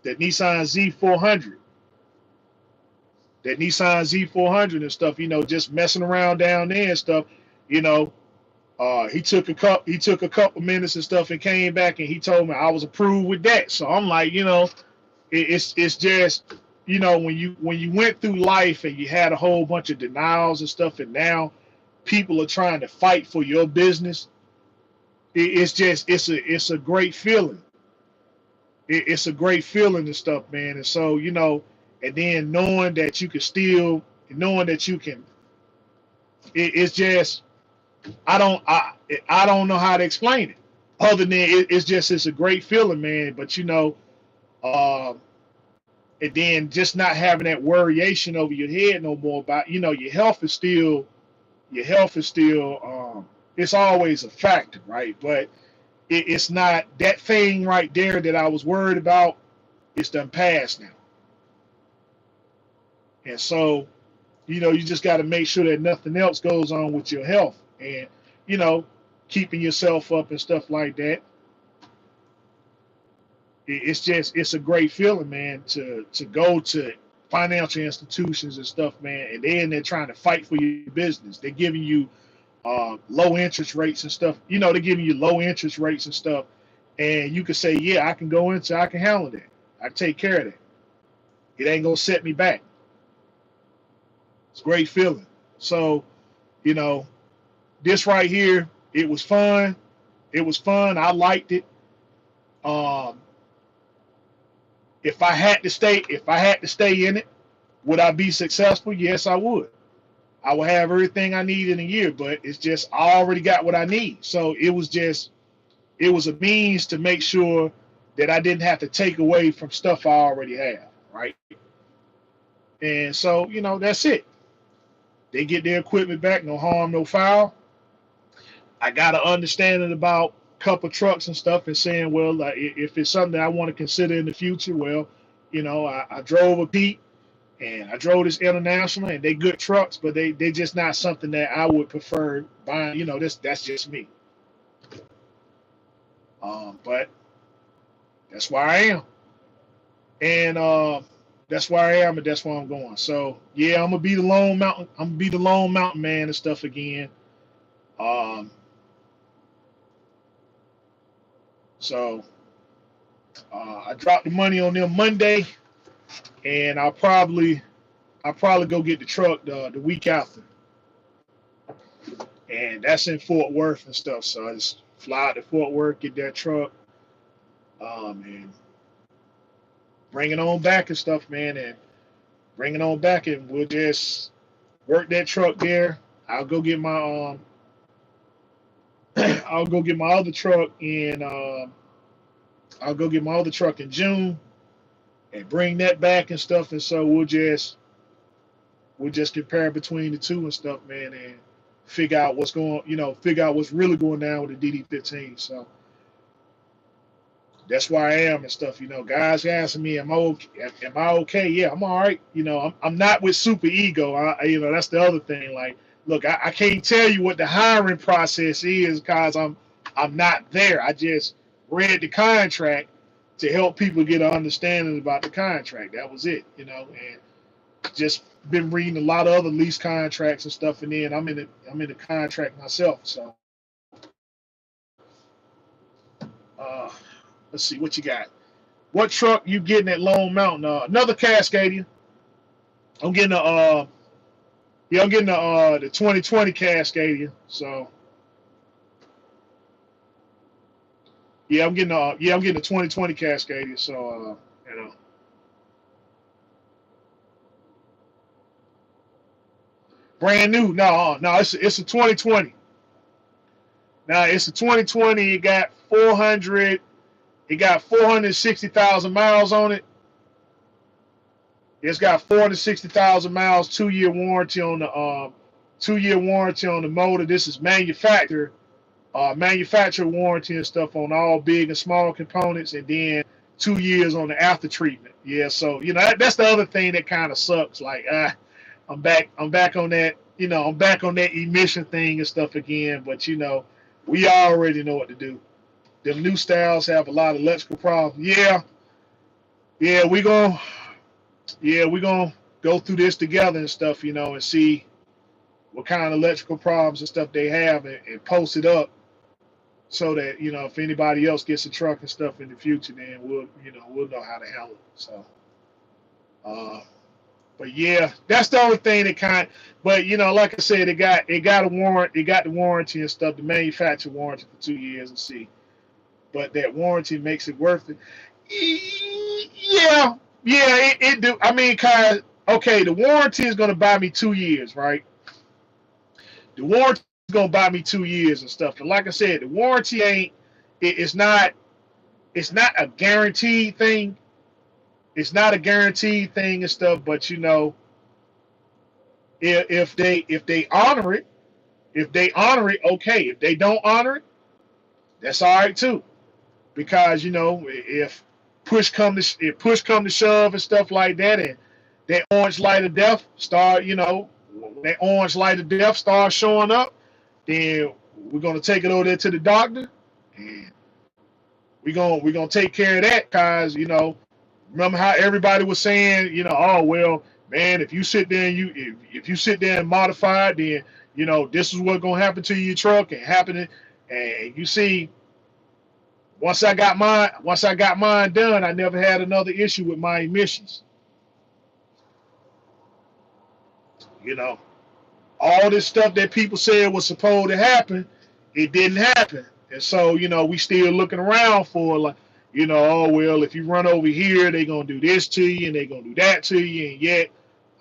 that Nissan Z400, and stuff. Just messing around down there and stuff. You know, he took a couple minutes and stuff and came back and he told me I was approved with that. So I'm like, it's just when you went through life and you had a whole bunch of denials and stuff, and now people are trying to fight for your business. It's a great feeling. It's a great feeling and stuff, man. And so and then knowing that you can still, knowing that you can, it's just I don't know how to explain it. Other than it's a great feeling, man. But uh, and then just not having that worryation over your head no more about your health is still it's always a factor, right? But it's not that thing right there that I was worried about. It's done past now, and so you just got to make sure that nothing else goes on with your health, and you know keeping yourself up and stuff like that. It's a great feeling, man, to go to financial institutions and stuff, man, and they're trying to fight for your business. They're giving you low interest rates and stuff. They're giving you low interest rates and stuff, and you can say, yeah, I can go into, I can handle that. I can take care of that. It ain't gonna set me back. It's a great feeling. So, you know, this right here, it was fun. It was fun. I liked it. Um, if I had to stay in it, would I be successful? Yes, I would. I would have everything I need in a year, but it's just I already got what I need. So it was a means to make sure that I didn't have to take away from stuff I already have, right? And so, that's it. They get their equipment back, no harm, no foul. I got an understanding about a couple trucks and stuff, and saying, well, if it's something that I want to consider in the future, well, I drove a Pete and I drove this International, and they good trucks, but they just not something that I would prefer buying. That's just me. But that's where I am, and that's where I am, and that's where I'm going. So yeah, I'm gonna be the Lone Mountain. I'm gonna be the Lone Mountain man and stuff again. Um, so I dropped the money on them Monday, and I'll probably go get the truck the week after, and that's in Fort Worth and stuff. So I just fly out to Fort Worth, get that truck, and bring it on back and stuff, man, and bring it on back, and we'll just work that truck there. I'll go get my I'll go get my other truck in I'll go get my other truck in June and bring that back and stuff, and so we'll just compare between the two and stuff, man, and figure out figure out what's really going down with the DD15. So that's where I am and stuff. Guys asking me, am I okay? Am I okay? Yeah, I'm all right. I'm not with super ego. That's the other thing. Like, look, I can't tell you what the hiring process is because I'm not there. I just read the contract to help people get an understanding about the contract. That was it. And just been reading a lot of other lease contracts and stuff, and then I'm in the contract myself. So uh, let's see what you got. What truck you getting at Lone Mountain? Another Cascadia. I'm getting the 2020 Cascadia. So I'm getting the 2020 Cascadia. So brand new. No, it's a 2020. Now it's a 2020. It got 400. It got 460,000 miles on it. It's got 460,000 miles, 2-year warranty on the 2-year warranty on the motor. This is manufacturer warranty and stuff on all big and small components, and then 2 years on the after treatment. Yeah, so that's the other thing that kind of sucks. Like I'm back on that. I'm back on that emission thing and stuff again. But we already know what to do. Them new styles have a lot of electrical problems. Yeah, we gonna go through this together and stuff, and see what kind of electrical problems and stuff they have, and post it up so that if anybody else gets a truck and stuff in the future, then we'll know how to handle it. So, but yeah, that's the only thing that kind. But like I said, it got a warrant, it got the warranty and stuff, the manufacturer warranty for 2 years and see. But that warranty makes it worth it. Yeah, it do. I mean, cause okay, the warranty is gonna buy me 2 years, right? The warranty is gonna buy me 2 years and stuff. And like I said, the warranty it's not a guaranteed thing. It's not a guaranteed thing and stuff. But if they honor it, okay. If they don't honor it, that's all right too. Because if push come to shove and stuff like that, and that orange light of death starts showing up, then we're gonna take it over there to the doctor, and we're gonna take care of that. Cause remember how everybody was saying, oh well, man, if you sit there and if you sit there and modify it, then this is what's gonna happen to your truck and happening, and you see. Once I got mine done, I never had another issue with my emissions. All this stuff that people said was supposed to happen, it didn't happen. And so, we still looking around for like, oh well, if you run over here, they're gonna do this to you and they're gonna do that to you, and yet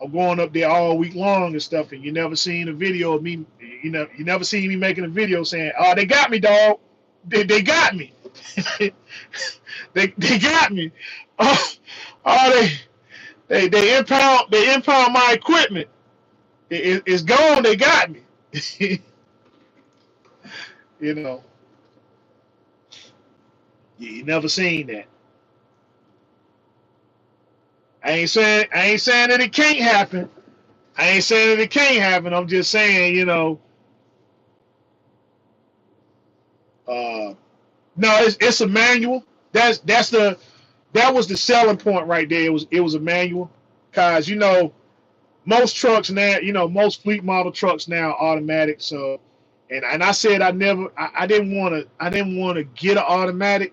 I'm going up there all week long and stuff, and you never seen a video of me, you never seen me making a video saying, oh, they got me, dog. They got me. they got me. Oh, they impound my equipment. It's gone. They got me. you know, you never seen that. I ain't saying that it can't happen. I ain't saying that it can't happen. I'm just saying, no, it's a manual. That was the selling point right there. It was a manual, cause most trucks now, most fleet model trucks now are automatic. So, And I said I didn't want to get an automatic.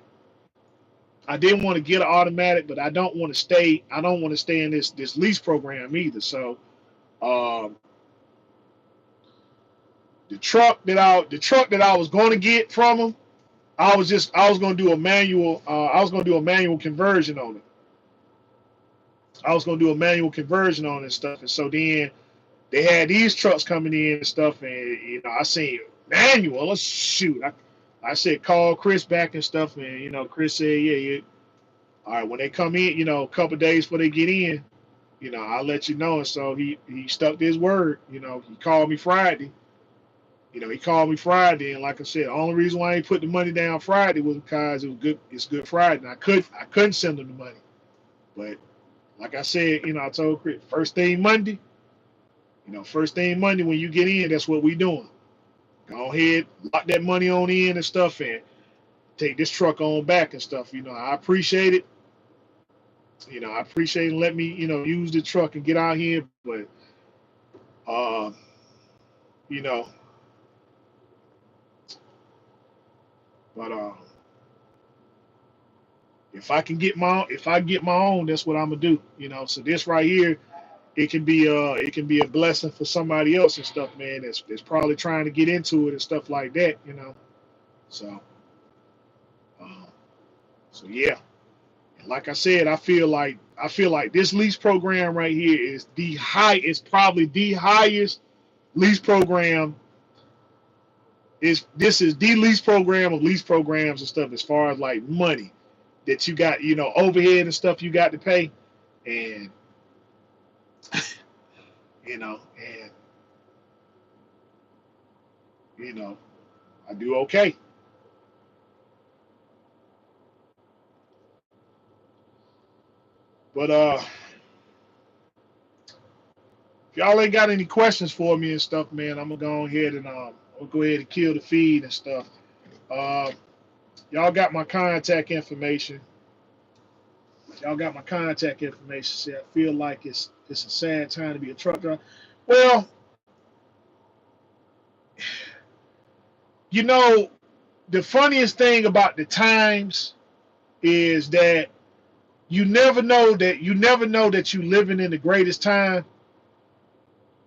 I didn't want to get an automatic, but I don't want to stay. I don't want to stay in this lease program either. So um, the truck that I was going to get from him, I was going to do a manual. I was going to do a manual conversion on it. I was going to do a manual conversion on it and stuff. And so then they had these trucks coming in and stuff, and I seen manual. Let's shoot. I said call Chris back and stuff, and Chris said yeah. All right, when they come in, a couple of days before they get in, I'll let you know. And so he stuck to his word. He called me Friday. He called me Friday, and like I said, the only reason why he put the money down Friday was because it was good. It's Good Friday, and I couldn't send him the money. But like I said, I told Chris first thing Monday. First thing Monday when you get in, that's what we doing. Go ahead, lock that money on in and stuff, and take this truck on back and stuff. I appreciate it. I appreciate it. Let me, use the truck and get out here. But, uh, you know, but if I get my own, that's what I'm gonna do. So this right here, it can be a blessing for somebody else and stuff, man. That's probably trying to get into it and stuff like that. So, uh, so yeah. Like I said, I feel like this lease program right here is probably the highest lease program. This is the lease program of lease programs and stuff as far as like money that you got, overhead and stuff you got to pay, and and I do okay. But if y'all ain't got any questions for me and stuff, man, I'm gonna go ahead and I'll go ahead and kill the feed and stuff. Uh, y'all got my contact information. Y'all got my contact information. See, I feel like it's a sad time to be a truck driver. Well, the funniest thing about the times is that you never know that you're living in the greatest time.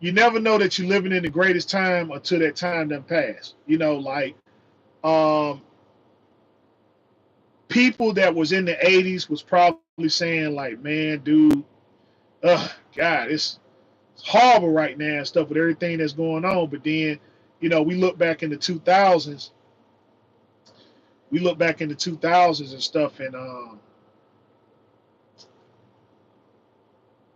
You never know that you're living in the greatest time until that time done pass. Like um, people that was in the 80s was probably saying like, man, dude, God, it's horrible right now and stuff with everything that's going on. But then, we look back in the 2000s. We look back in the 2000s and stuff, and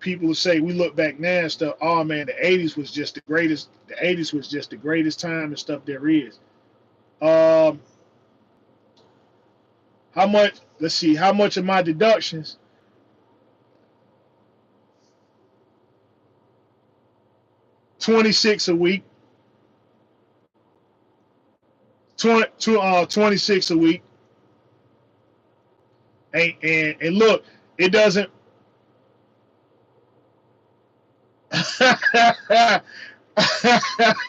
people will say we look back now and stuff. Oh man, the 80s was just the greatest. The 80s was just the greatest time and stuff there is. Um, how much? Let's see. How much of my deductions? 26 a week. 26 a week. And look, it doesn't.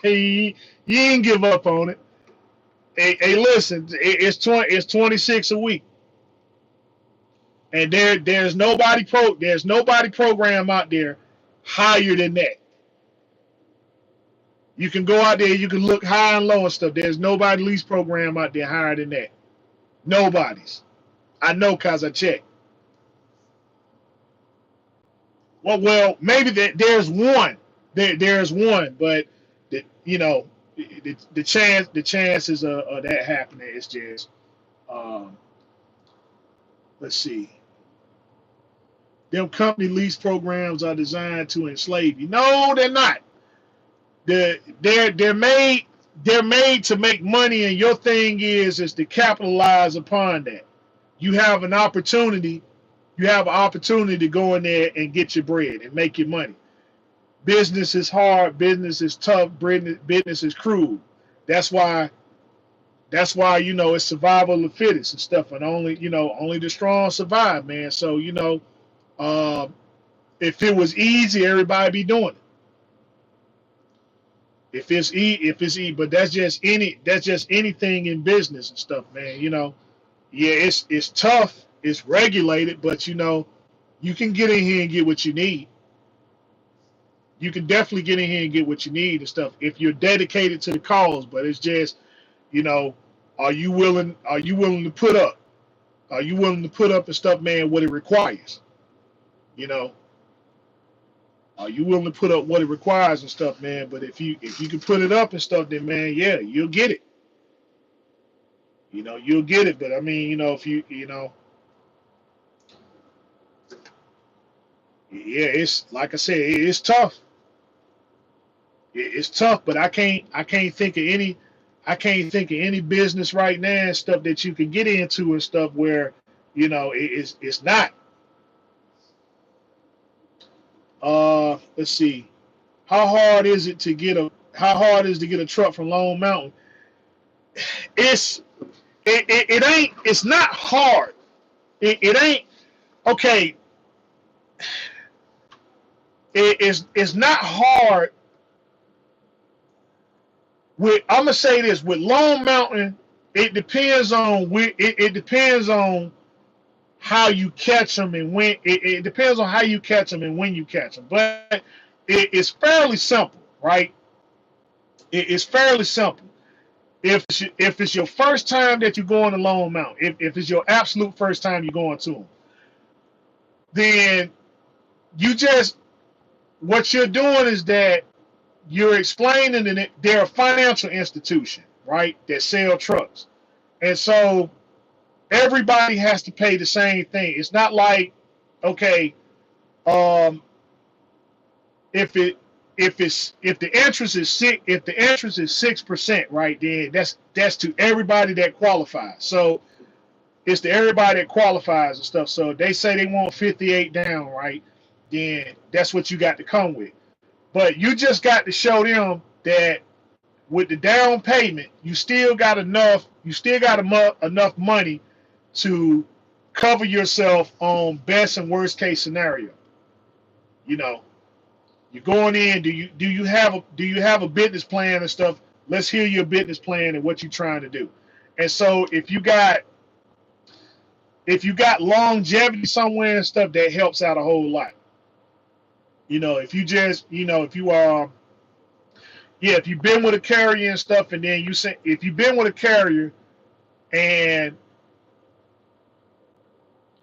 you ain't give up on it. Hey, listen, it's 26 a week, and there's nobody program out there higher than that. You can go out there, you can look high and low and stuff. There's nobody lease program out there higher than that. Nobody's. I know cause I checked. Well, maybe there's one. There's one, but the chances of that happening is just um, let's see. Them company lease programs are designed to enslave you. No, they're not. They're made to make money, and your thing is to capitalize upon that. You have an opportunity. You have an opportunity to go in there and get your bread and make your money. Business is hard. Business is tough. Business is cruel. That's why. It's survival of the fittest and stuff, and only the strong survive, man. So uh, if it was easy, everybody be doing it. If it's but that's just anything in business and stuff, man. You know, yeah, it's tough, it's regulated, but you know, you can get in here and get what you need. You can definitely get in here and get what you need and stuff if you're dedicated to the cause. But it's just, you know, are you willing? Are you willing to put up? Are you willing to put up and stuff, man? What it requires, you know. Are you willing to put up what it requires and stuff, man? But if you can put it up and stuff, then man, yeah, you'll get it. You know, you'll get it. But I mean, you know, if you know, yeah, it's like I said, it's tough. It's tough, but I can't think of any I can't think of any business right now and stuff that you can get into and stuff where, you know, it's not. Let's see. How hard is to get a truck from Lone Mountain? It's it ain't it's not hard. It ain't okay. It's not hard with I'm gonna say this with Lone Mountain. It depends on how you catch them and when it depends on how you catch them and when you catch them. But it's fairly simple, right? It's fairly simple. If it's your first time that you're going to Lone Mountain, if it's your absolute first time you're going to them, then you just what you're doing is that you're explaining that they're a financial institution, right? That sell trucks, and so everybody has to pay the same thing. It's not like okay, um, if it if the interest is 6%, right? Then that's to everybody that qualifies. So it's to everybody that qualifies and stuff. So they say they want 58 down, right? Then that's what you got to come with. But you just got to show them that with the down payment, you still got enough money to cover yourself on best and worst case scenario. You know, you're going in. Do you have a business plan and stuff? Let's hear your business plan and what you're trying to do. And so if you got longevity somewhere and stuff, that helps out a whole lot. You know, if you just if you yeah, if you've been with a carrier and stuff, and then you say if you've been with a carrier and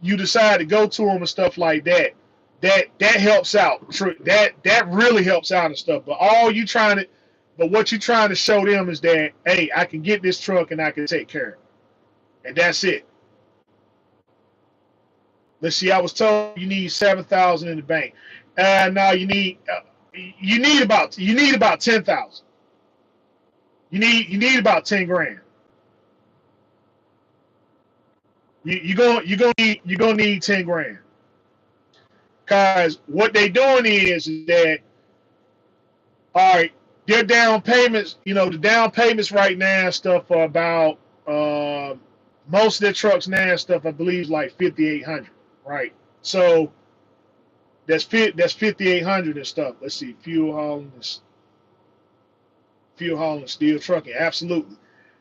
you decide to go to them and stuff like that, that helps out. That really helps out and stuff. But what you trying to show them is that hey, I can get this truck and I can take care of it, and that's it. Let's see. I was told you need 7,000 in the bank. Now you need about 10,000. You need about 10 grand. You're gonna need 10 grand. Cause what they doing is that all right, their down payments, the down payments right now and stuff are about most of their trucks now and stuff I believe is like 5,800, right? So that's 5,800 and stuff. Let's see, fuel hauling, steel trucking, absolutely.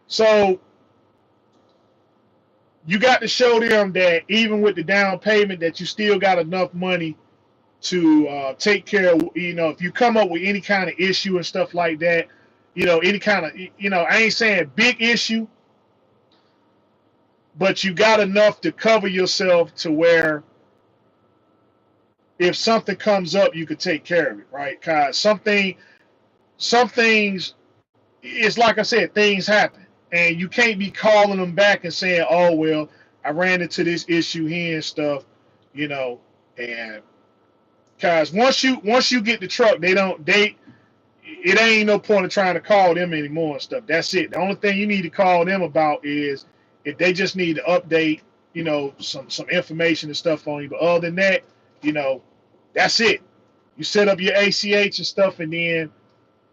So you got to show them that even with the down payment, that you still got enough money to take care of. If you come up with any kind of issue and stuff like that, any kind of, I ain't saying big issue, but you got enough to cover yourself to where if something comes up, you could take care of it, right? Because some things, it's like I said, things happen, and you can't be calling them back and saying, "Oh well, I ran into this issue here and stuff," and because once you get the truck, it ain't no point of trying to call them anymore and stuff. That's it. The only thing you need to call them about is if they just need to update, some information and stuff on you. But other than that, that's it. You set up your ACH and stuff, and then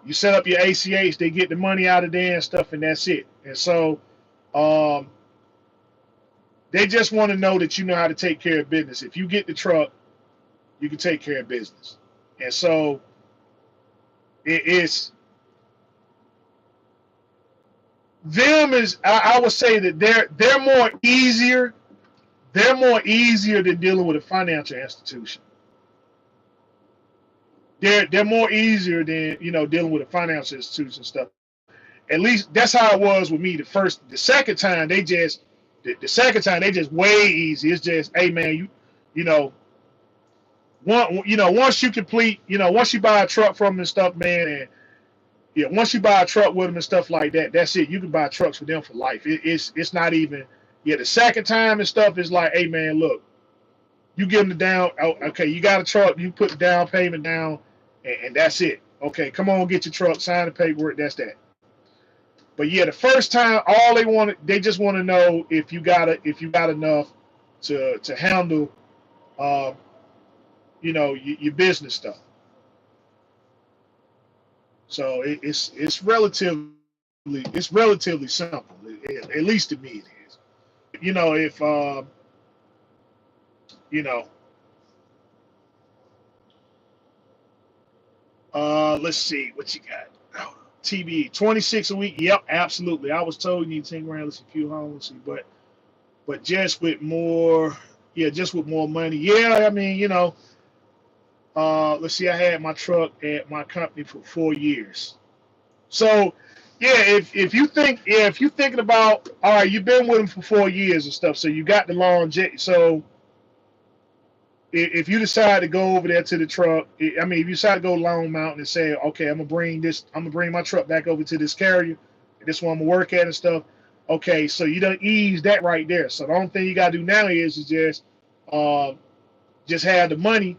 you set up your ACH. They get the money out of there and stuff, and that's it. And so, they just want to know that you know how to take care of business. If you get the truck, you can take care of business. And so it's them is I would say that they're more easier. They're more easier than dealing with a financial institution. They're more easier than dealing with a financial institution stuff. At least that's how it was with me. The second time the second time they just way easy. It's just, hey man, you know once you complete, once you buy a truck from them and stuff, man, and yeah, once you buy a truck with them and stuff like that, that's it. You can buy trucks with them for life. It's not even. Yeah, the second time and stuff is like, hey man, look, you give them the down. Oh, okay, you got a truck. You put the down payment down, and that's it. Okay, come on, get your truck, sign the paperwork. That's that. But yeah, the first time, they just want to know if you got enough to handle, uh, your business stuff. So it's relatively simple. At least to me it is. If you know, let's see what you got. Oh, TBE 26 a week. Yep, absolutely. I was told you need 10 grand to secure homelessly, but just with more, yeah, just with more money. Yeah, I mean, let's see. I had my truck at my company for 4 years. So, yeah, if you think, yeah, if you're thinking about, all right, you've been with them for 4 years and stuff, so you got the longevity. So, if you decide to go over there to the truck, I mean, if you decide to go Long Mountain and say, okay, I'm gonna bring my truck back over to this carrier, this one I'm gonna work at and stuff. Okay, so you don't ease that right there. So the only thing you gotta do now is uh, just have the money,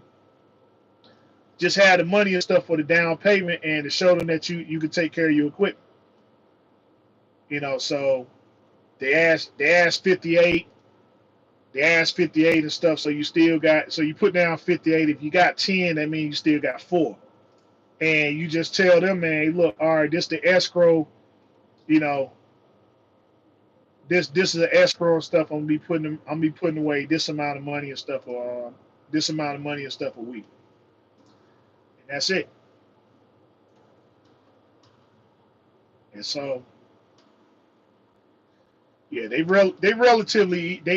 and stuff for the down payment, and to show them that you can take care of your equipment. So they asked 58. They asked 58 and stuff, so you put down 58. If you got 10, that means you still got 4. And you just tell them, man, hey, look, all right, this the escrow, you know, this is the escrow and stuff. I'm gonna be putting away this amount of money and stuff, or this amount of money and stuff a week, and that's it. And so, yeah, they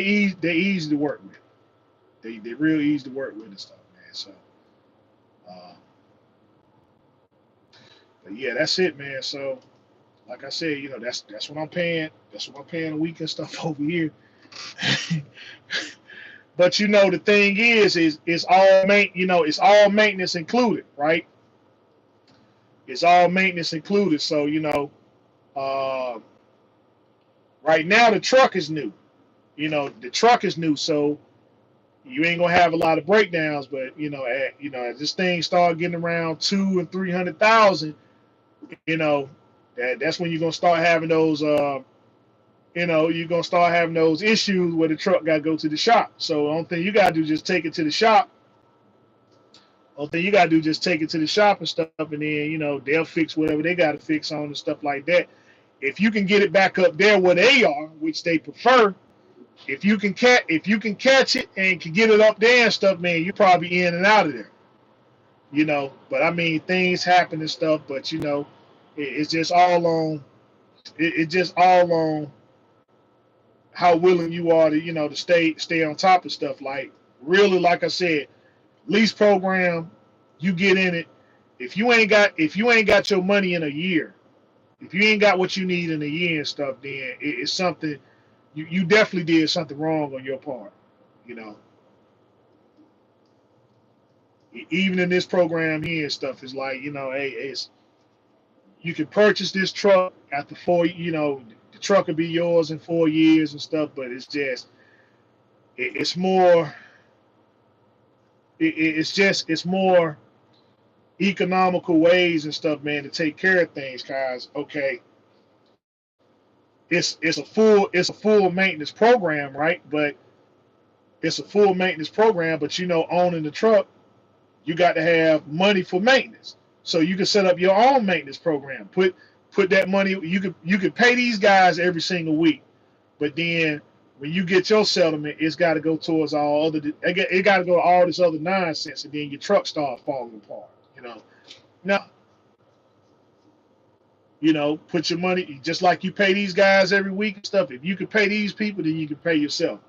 easy to work with. They real easy to work with and stuff, man. So, uh, but yeah, that's it, man. So, like I said, that's what I'm paying. That's what I'm paying a week and stuff over here. But the thing is it's all maintenance included, right? It's all maintenance included. So uh, right now the truck is new. The truck is new, so you ain't gonna have a lot of breakdowns. But as this thing start getting around 200,000 and 300,000, that's when you're gonna start having those. You're gonna start having those issues where the truck gotta go to the shop. So the only thing you gotta do is just take it to the shop. Only thing you gotta do is just take it to the shop and stuff, and then they'll fix whatever they gotta fix on and stuff like that. If you can get it back up there where they are, which they prefer, if you can catch it and can get it up there and stuff, man, you're probably in and out of there. But I mean, things happen and stuff, but it's just all on. It's just all on how willing you are to to stay on top of stuff. Like, really, like I said, lease program, you get in it. If you ain't got your money in a year, if you ain't got what you need in a year and stuff, then it's something you definitely did something wrong on your part. You know, Even in this program here and stuff, it's like, hey, you can purchase this truck after 4. The truck will be yours in 4 years and stuff, but it's just it's more it's more economical ways and stuff, man, to take care of things. Cause okay, it's a full maintenance program, right? But it's a full maintenance program, but owning the truck, you got to have money for maintenance. So you can set up your own maintenance program. Put that money. You could pay these guys every single week, but then when you get your settlement, it's got to go towards all other. It got to go to all this other nonsense, and then your truck start falling apart. Now, You know, put your money, just like you pay these guys every week and stuff. If you can pay these people, then you can pay yourself.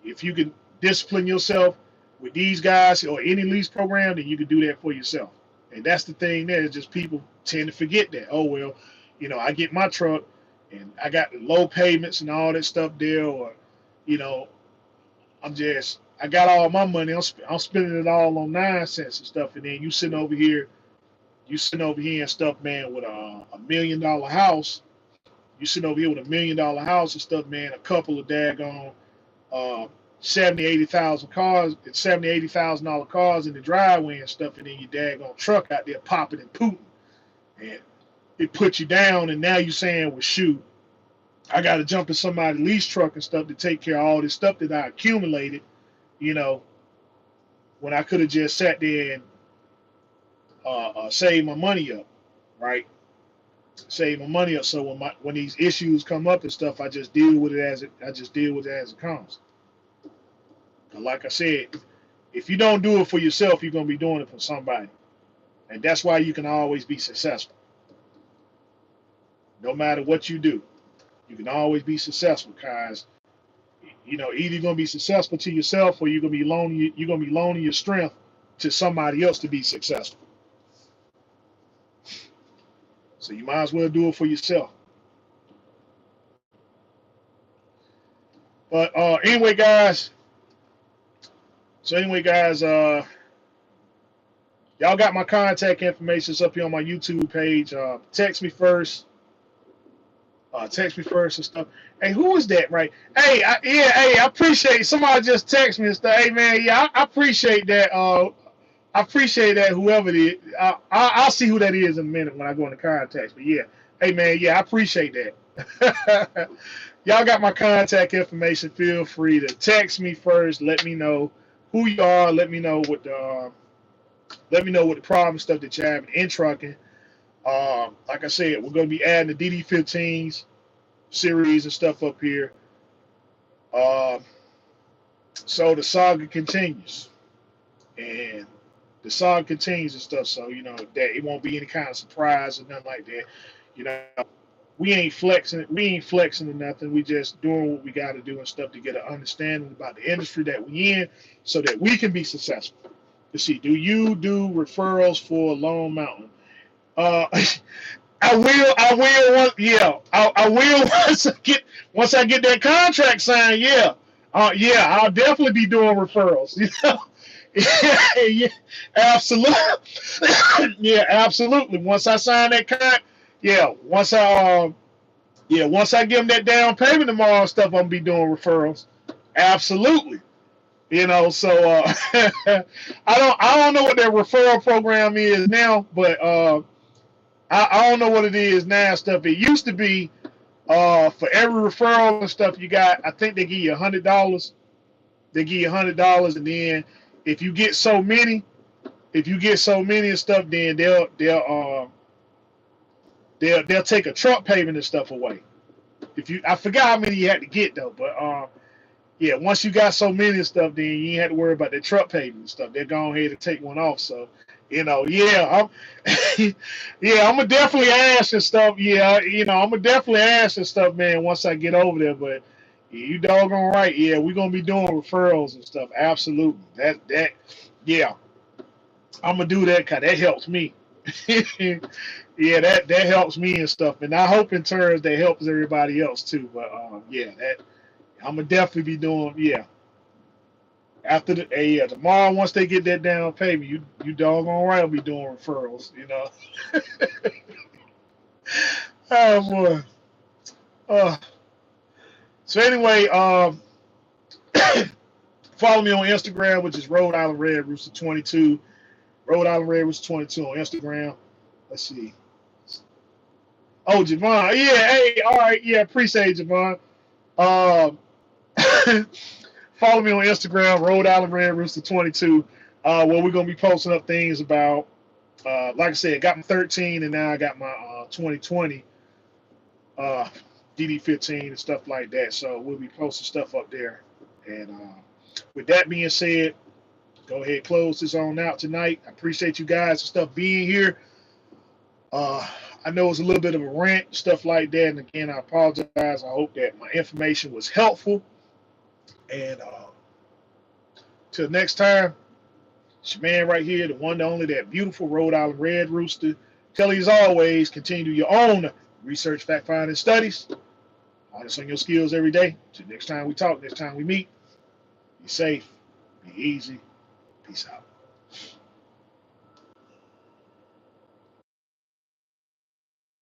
If you can discipline yourself with these guys or any lease program, then you can do that for yourself. And that's the thing there, is just people tend to forget that. Oh, well, you know, I get my truck and I got the low payments and all that stuff there, or, you know, I got all my money, I'm spending it all on nonsense and stuff. And then you sitting over here and stuff, man, with a $1 million house. You sitting over here with $1 million house and stuff, man, a couple of daggone 70, 80,000 cars, $80,000 cars in the driveway and stuff, and then your daggone truck out there popping and pooting. And it puts you down, and now you saying, well, shoot, I got to jump in somebody's lease truck and stuff to take care of all this stuff that I accumulated, you know, when I could have just sat there and saved my money up, right? Save my money up, so when these issues come up and stuff, I just deal with it as it comes. And like I said, if you don't do it for yourself, you're gonna be doing it for somebody, and that's why you can always be successful. No matter what you do, you can always be successful, guys. You know, either you're gonna be successful to yourself, or you're gonna be loaning your strength to somebody else to be successful. So you might as well do it for yourself. But anyway, guys. Y'all got my contact information up here on my YouTube page. Text me first. Text me first and stuff. Hey, who is that, right? Hey, I appreciate somebody just text me and stuff. Hey, man, yeah, I appreciate that. I appreciate that, whoever it is. I'll see who that is in a minute when I go into contacts. But yeah, hey, man, yeah, I appreciate that. Y'all got my contact information. Feel free to text me first. Let me know who you are. Let me know what the problem stuff that you're having in trucking. Like I said, we're going to be adding the DD15s series and stuff up here. So the saga continues. And the saga continues and stuff. So, you know, that it won't be any kind of surprise or nothing like that. You know, we ain't flexing or nothing. We just doing what we got to do and stuff to get an understanding about the industry that we in, so that we can be successful. Let's see, do you do referrals for Lone Mountain? I will. Yeah, I will once I get that contract signed. Yeah, I'll definitely be doing referrals. You know, yeah, absolutely. Yeah, absolutely. Once I sign that contract, once I give them that down payment tomorrow and stuff, I'm gonna be doing referrals. Absolutely. You know, so I don't know what their referral program is now, but I don't know what it is now. Stuff. It used to be for every referral and stuff you got, I think they give you $100. They give you $100, and then if you get so many and stuff, then they'll take a truck payment and stuff away. I forgot how many you had to get though, but yeah, once you got so many and stuff, then you ain't have to worry about the truck payment and stuff. They're going ahead and take one off. So, you know, I'm gonna definitely ask and stuff. Yeah, you know, I'm gonna definitely ask and stuff, man, once I get over there. But you doggone right. Yeah, we're gonna be doing referrals and stuff. Absolutely. Yeah, I'm gonna do that because that helps me. Yeah, that helps me and stuff, and I hope in turn that helps everybody else too. But yeah, that I'm gonna definitely be doing. Yeah, after tomorrow, once they get that down payment, you doggone right, I'll be doing referrals. You know. Oh boy. So anyway, follow me on Instagram, which is Rhode Island Red Rooster 22. Rhode Island Red Rooster 22 on Instagram. Let's see. Oh, Javon. Yeah, hey, all right. Yeah, appreciate it, Javon. Follow me on Instagram, Rhode Island Red Rooster 22, where we're going to be posting up things about, like I said, got my 13, and now I got my 2020 DD15 and stuff like that. So we'll be posting stuff up there. And with that being said, go ahead, close this on out tonight. I appreciate you guys and stuff being here. I know it's a little bit of a rant, stuff like that. And again, I apologize. I hope that my information was helpful. And till next time, it's your man right here, the one, the only, that beautiful Rhode Island Red Rooster. Kelly, as always, continue to do your own research, fact finding studies. Harness on your skills every day. Till next time we talk, next time we meet, be safe, be easy. Peace out.